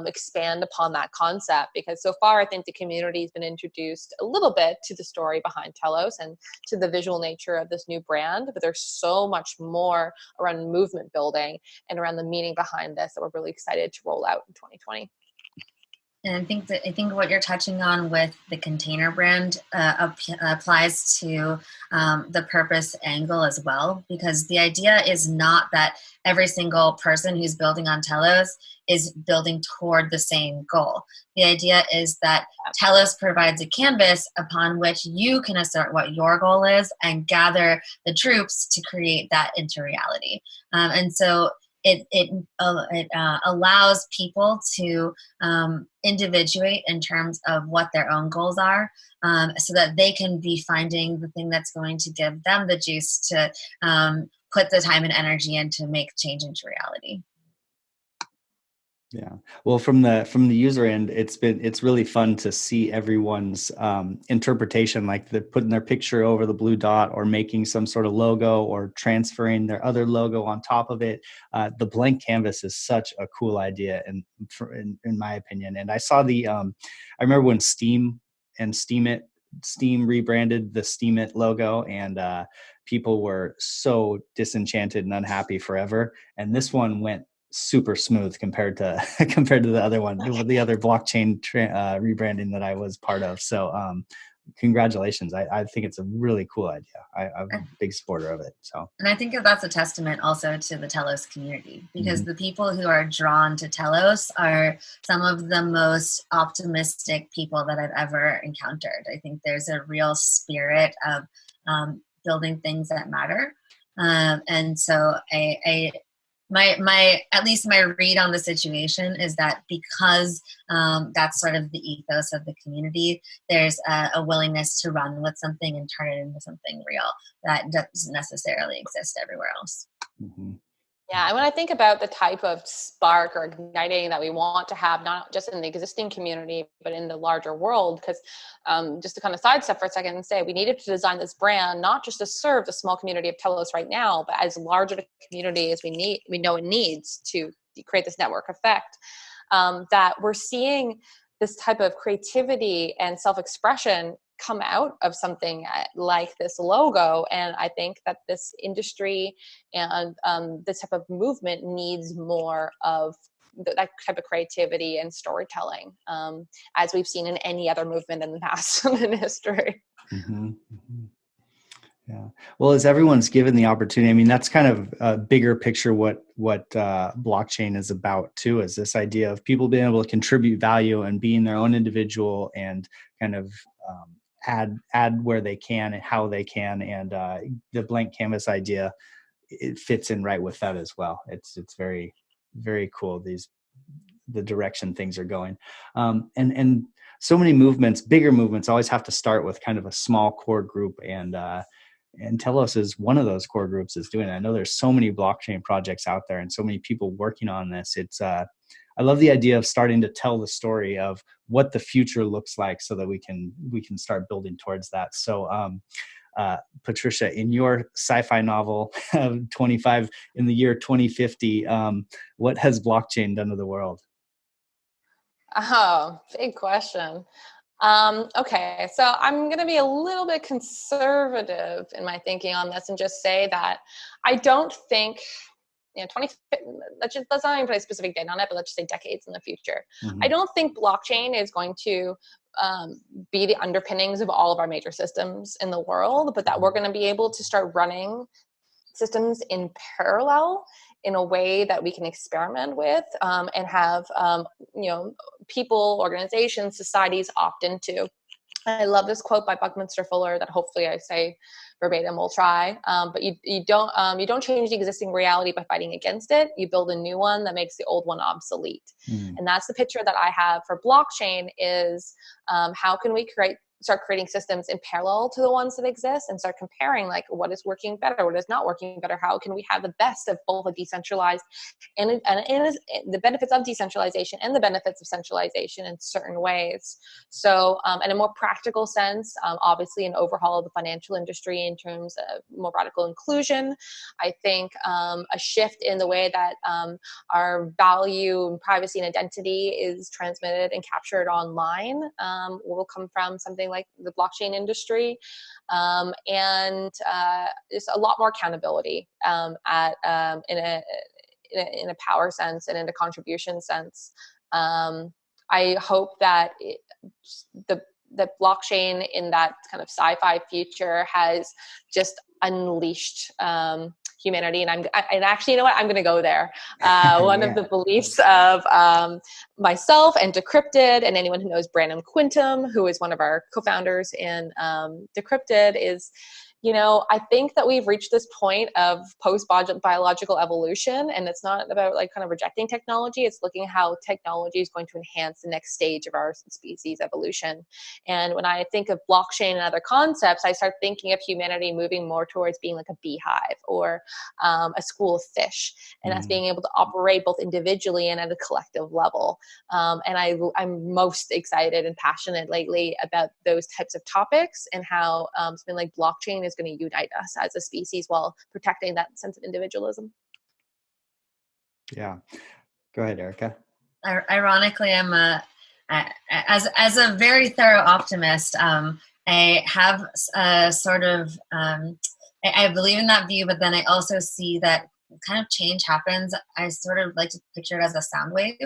expand upon that concept, because so far I think the community has been introduced a little bit to the story behind Telos and to the visual nature of this new brand, but there's so much more around movement building and around the meaning behind this that we're really excited to roll out in 2020. And I think what you're touching on with the container brand applies to the purpose angle as well, because the idea is not that every single person who's building on Telos is building toward the same goal. The idea is that Telos provides a canvas upon which you can assert what your goal is and gather the troops to create that into reality. And so it allows people to individuate in terms of what their own goals are, so that they can be finding the thing that's going to give them the juice to put the time and energy in to make change into reality. Yeah. Well, from the user end, it's really fun to see everyone's interpretation, like they're putting their picture over the blue dot or making some sort of logo or transferring their other logo on top of it. The blank canvas is such a cool idea, in my opinion. And I saw I remember when Steam rebranded the Steam It logo, and people were so disenchanted and unhappy forever. And this one went super smooth compared to the other one, the other blockchain rebranding that I was part of. So congratulations. I think it's a really cool idea. I'm a big supporter of it. So, and I think that's a testament also to the Telos community, because the people who are drawn to Telos are some of the most optimistic people that I've ever encountered. I think there's a real spirit of building things that matter. And so my at least my read on the situation is that because that's sort of the ethos of the community, there's a willingness to run with something and turn it into something real that doesn't necessarily exist everywhere else. Mm-hmm. Yeah, and when I think about the type of spark or igniting that we want to have, not just in the existing community, but in the larger world, because just to kind of sidestep for a second and say, we needed to design this brand, not just to serve the small community of Telos right now, but as large a community as we know it needs to create this network effect, that we're seeing this type of creativity and self-expression come out of something like this logo. And I think that this industry and this type of movement needs more of that type of creativity and storytelling, as we've seen in any other movement in the past in history. Mm-hmm. Mm-hmm. Yeah. Well, as everyone's given the opportunity, I mean, that's kind of a bigger picture what blockchain is about too, is this idea of people being able to contribute value and being their own individual and kind of add where they can and how they can. And the blank canvas idea, it fits in right with that as well. It's very, very cool, the direction things are going. And so many movements, bigger movements, always have to start with kind of a small core group, and Telos is one of those core groups is doing it. I know there's so many blockchain projects out there and so many people working on this. It's I love the idea of starting to tell the story of what the future looks like so that we can start building towards that. So Patricia, in your sci-fi novel 25 in the year 2050, what has blockchain done to the world? Oh, big question. Okay, so I'm going to be a little bit conservative in my thinking on this and just say that I don't think, 20, let's not even put a specific date on it, but let's just say decades in the future. Mm-hmm. I don't think blockchain is going to be the underpinnings of all of our major systems in the world, but that we're going to be able to start running systems in parallel in a way that we can experiment with and have, people, organizations, societies opt into. I love this quote by Buckminster Fuller that hopefully I say verbatim. We'll try, but you don't change the existing reality by fighting against it. You build a new one that makes the old one obsolete. And that's the picture that I have for blockchain is how can we start creating systems in parallel to the ones that exist and start comparing like what is working better, what is not working better, how can we have the best of both a decentralized and the benefits of decentralization and the benefits of centralization in certain ways. So in a more practical sense, obviously an overhaul of the financial industry in terms of more radical inclusion. I think a shift in the way that our value, privacy, and identity is transmitted and captured online will come from something like the blockchain industry, and just a lot more accountability in a power sense and in a contribution sense. I hope that the blockchain in that kind of sci-fi future has just unleashed humanity. And actually, you know what? I'm going to go there. One of the beliefs of myself and Decrypted, and anyone who knows Brandon Quintum, who is one of our co-founders in Decrypted, is, I think that we've reached this point of post-biological evolution, and it's not about like kind of rejecting technology. It's looking how technology is going to enhance the next stage of our species evolution. And when I think of blockchain and other concepts, I start thinking of humanity moving more towards being like a beehive or a school of fish, and that's being able to operate both individually and at a collective level. And I'm most excited and passionate lately about those types of topics and how something like blockchain is going to unite us as a species while protecting that sense of individualism. Yeah. Go ahead, Erica. Ironically, as a very thorough optimist, I have a sort of, I believe in that view, but then I also see that kind of change happens. I sort of like to picture it as a sound wave.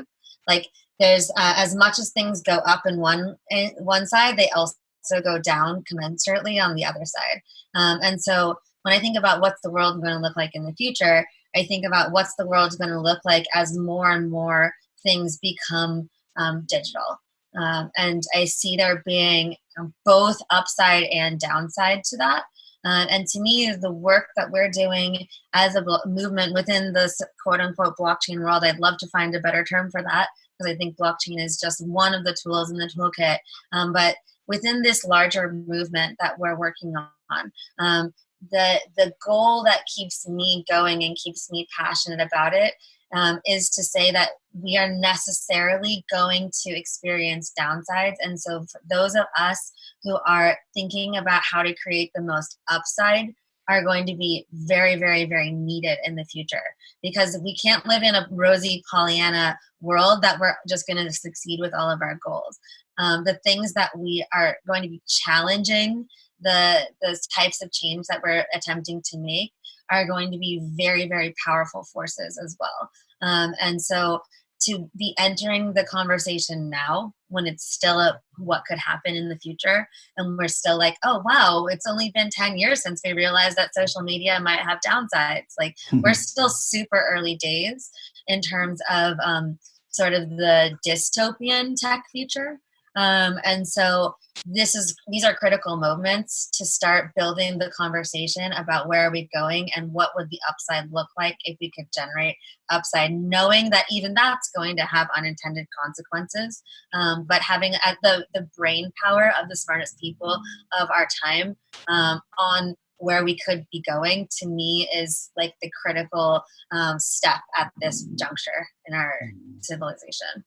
Like there's, as much as things go up in one side, they also go down commensurately on the other side. And so when I think about what's the world going to look like in the future, I think about what's the world going to look like as more and more things become digital. And I see there being both upside and downside to that. And to me, the work that we're doing as a movement within this quote unquote blockchain world, I'd love to find a better term for that, because I think blockchain is just one of the tools in the toolkit. But within this larger movement that we're working on, the goal that keeps me going and keeps me passionate about it is to say that we are necessarily going to experience downsides. And so for those of us who are thinking about how to create the most upside are going to be very, very, very needed in the future, because we can't live in a rosy Pollyanna world that we're just going to succeed with all of our goals. The things that we are going to be challenging, those types of change that we're attempting to make, are going to be very, very powerful forces as well. And so to be entering the conversation now, when it's still what could happen in the future, and we're still like, oh wow, it's only been 10 years since we realized that social media might have downsides. Like we're still super early days in terms of sort of the dystopian tech future. And so these are critical moments to start building the conversation about where are we going and what would the upside look like if we could generate upside, knowing that even that's going to have unintended consequences. But having the brain power of the smartest people of our time on where we could be going, to me, is like the critical step at this juncture in our civilization.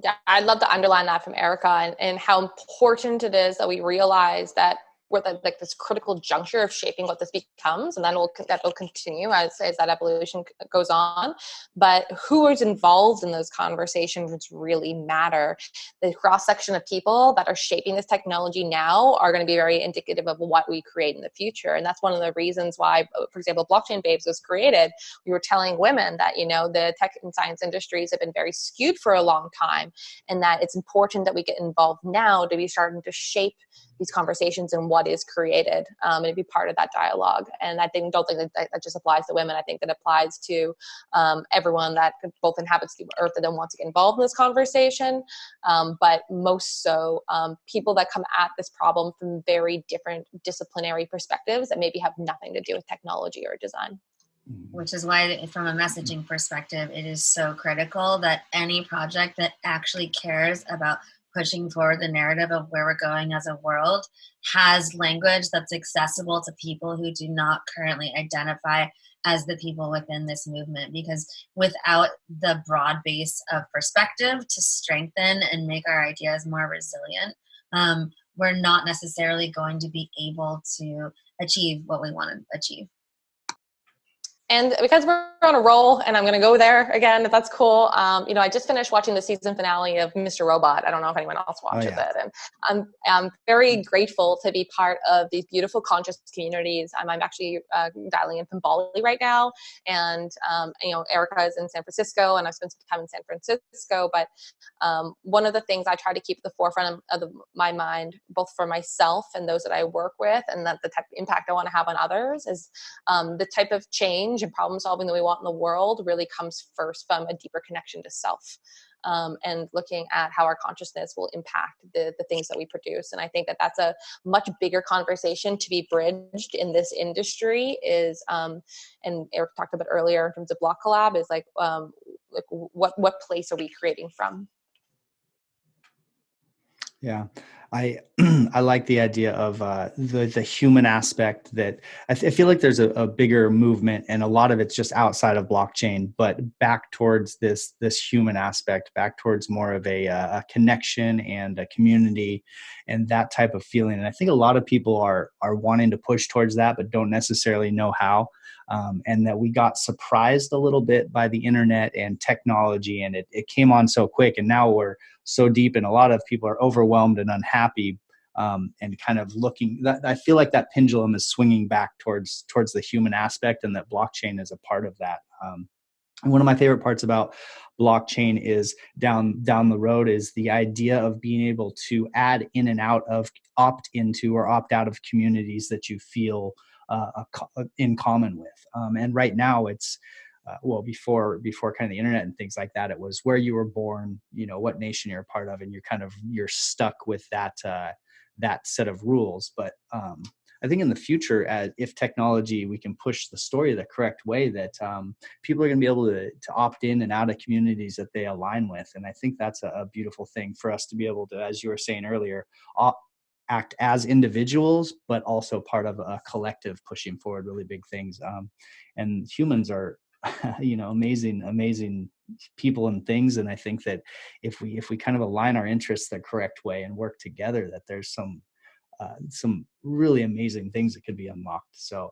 Yeah, I'd love to underline that from Erica, and how important it is that we realize that we're at like this critical juncture of shaping what this becomes, and then that will continue as that evolution goes on. But who is involved in those conversations really matter. The cross-section of people that are shaping this technology now are going to be very indicative of what we create in the future. And that's one of the reasons why, for example, Blockchain Babes was created. We were telling women that, the tech and science industries have been very skewed for a long time, and that it's important that we get involved now to be starting to shape these conversations and what is created, and be part of that dialogue. And I don't think that just applies to women. I think that applies to everyone that both inhabits the earth and then wants to get involved in this conversation. But most so, people that come at this problem from very different disciplinary perspectives that maybe have nothing to do with technology or design. Which is why, from a messaging perspective, it is so critical that any project that actually cares about pushing forward the narrative of where we're going as a world has language that's accessible to people who do not currently identify as the people within this movement. Because without the broad base of perspective to strengthen and make our ideas more resilient, we're not necessarily going to be able to achieve what we want to achieve. And because we're on a roll, and I'm going to go there again, if that's cool. I just finished watching the season finale of Mr. Robot. I don't know if anyone else watches it. And I'm very grateful to be part of these beautiful conscious communities. I'm actually dialing in from Bali right now. And, Erica is in San Francisco, and I've spent some time in San Francisco. But one of the things I try to keep at the forefront of my mind, both for myself and those that I work with, and that the type of impact I want to have on others, is the type of change and problem solving that we want in the world really comes first from a deeper connection to self. and looking at how our consciousness will impact the things that we produce. And I think that that's a much bigger conversation to be bridged in this industry is, and Eric talked about earlier in terms of Blockcollab, is like what place are we creating from? Yeah, I I like the idea of the human aspect. That I feel like there's a bigger movement, and a lot of it's just outside of blockchain, but back towards this human aspect, back towards more of a connection and a community, and that type of feeling. And I think a lot of people are wanting to push towards that, but don't necessarily know how. And that we got surprised a little bit by the internet and technology, and it came on so quick, and now we're so deep, and a lot of people are overwhelmed and unhappy, and kind of looking. I feel like that pendulum is swinging back towards the human aspect, and that blockchain is a part of that. And one of my favorite parts about blockchain is down the road is the idea of being able to add in and out of, opt into or opt out of communities that you feel in common with. And right now it's, well, before kind of the internet and things like that, it was where you were born, what nation you're a part of, and you're stuck with that set of rules. But I think in the future, if technology, we can push the story the correct way, that people are going to be able to opt in and out of communities that they align with. And I think that's a beautiful thing for us to be able to, as you were saying earlier, act as individuals, but also part of a collective pushing forward really big things. And humans are, amazing people and things. And I think that if we kind of align our interests the correct way and work together, that there's some really amazing things that could be unlocked. So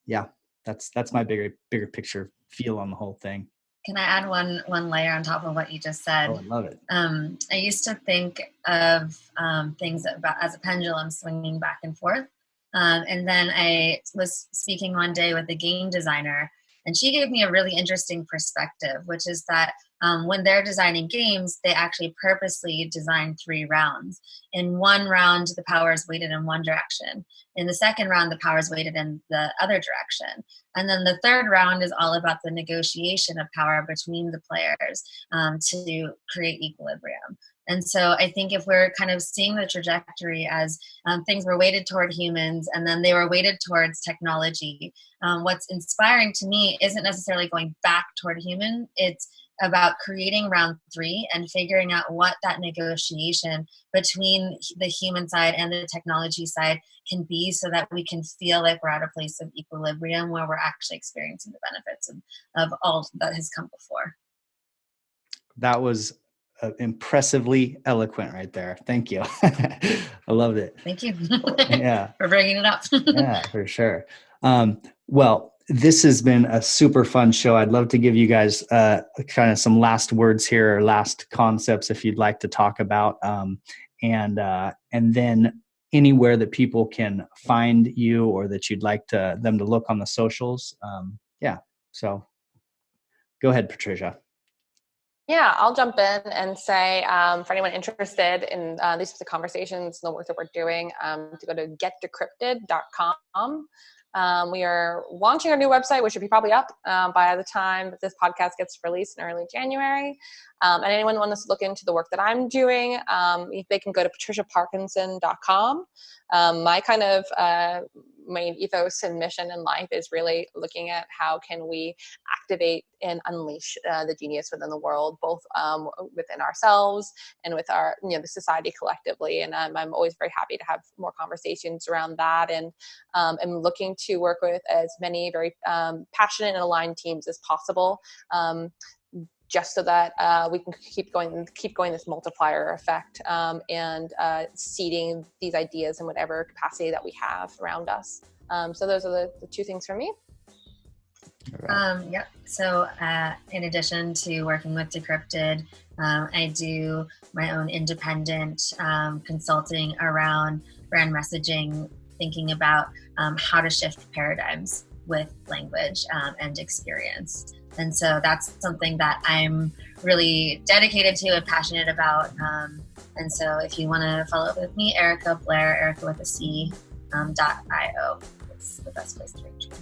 yeah, that's my bigger picture feel on the whole thing. Can I add one layer on top of what you just said? Oh, I love it. I used to think of things as a pendulum swinging back and forth. And then I was speaking one day with a game designer, and she gave me a really interesting perspective, which is that when they're designing games, they actually purposely design 3 rounds. In one round, the power is weighted in one direction. In the second round, the power is weighted in the other direction. And then the third round is all about the negotiation of power between the players to create equilibrium. And so I think if we're kind of seeing the trajectory as things were weighted toward humans and then they were weighted towards technology, what's inspiring to me isn't necessarily going back toward human. It's about creating round 3 and figuring out what that negotiation between the human side and the technology side can be, so that we can feel like we're at a place of equilibrium where we're actually experiencing the benefits of all that has come before. That was impressively eloquent right there. Thank you. I loved it. Thank you. Yeah. For bringing it up. Yeah, for sure. Well, this has been a super fun show. I'd love to give you guys kind of some last words here, or last concepts if you'd like to talk about, and then anywhere that people can find you, or that you'd like them to look on the socials. Yeah. So go ahead, Patricia. Yeah, I'll jump in and say, for anyone interested in these sorts of conversations and the work that we're doing, to go to getdecrypted.com. We are launching our new website, which should be probably up by the time that this podcast gets released in early January. And anyone who wants to look into the work that I'm doing, they can go to patriciaparkinson.com. My kind of main ethos and mission in life is really looking at how can we activate and unleash the genius within the world, both within ourselves and with our, the society collectively. And I'm always very happy to have more conversations around that. And I'm looking to work with as many very passionate and aligned teams as possible. Just so that we can keep going this multiplier effect, and seeding these ideas in whatever capacity that we have around us. So those are the 2 things for me. Yep. So in addition to working with Decrypted, I do my own independent consulting around brand messaging, thinking about how to shift paradigms with language and experience. And so that's something that I'm really dedicated to and passionate about. And so if you want to follow up with me, Blair, Erica with a C, .io. It's the best place to reach me.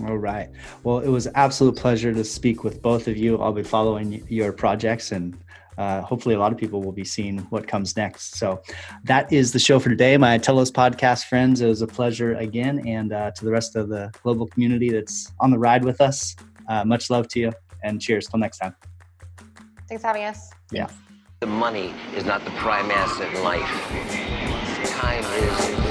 All right. Well, it was an absolute pleasure to speak with both of you. I'll be following your projects, and hopefully a lot of people will be seeing what comes next. So that is the show for today. My Telos podcast friends, it was a pleasure again. And to the rest of the global community that's on the ride with us, much love to you, and cheers. Till next time. Thanks for having us. Yeah. The money is not the prime asset in life. Time is.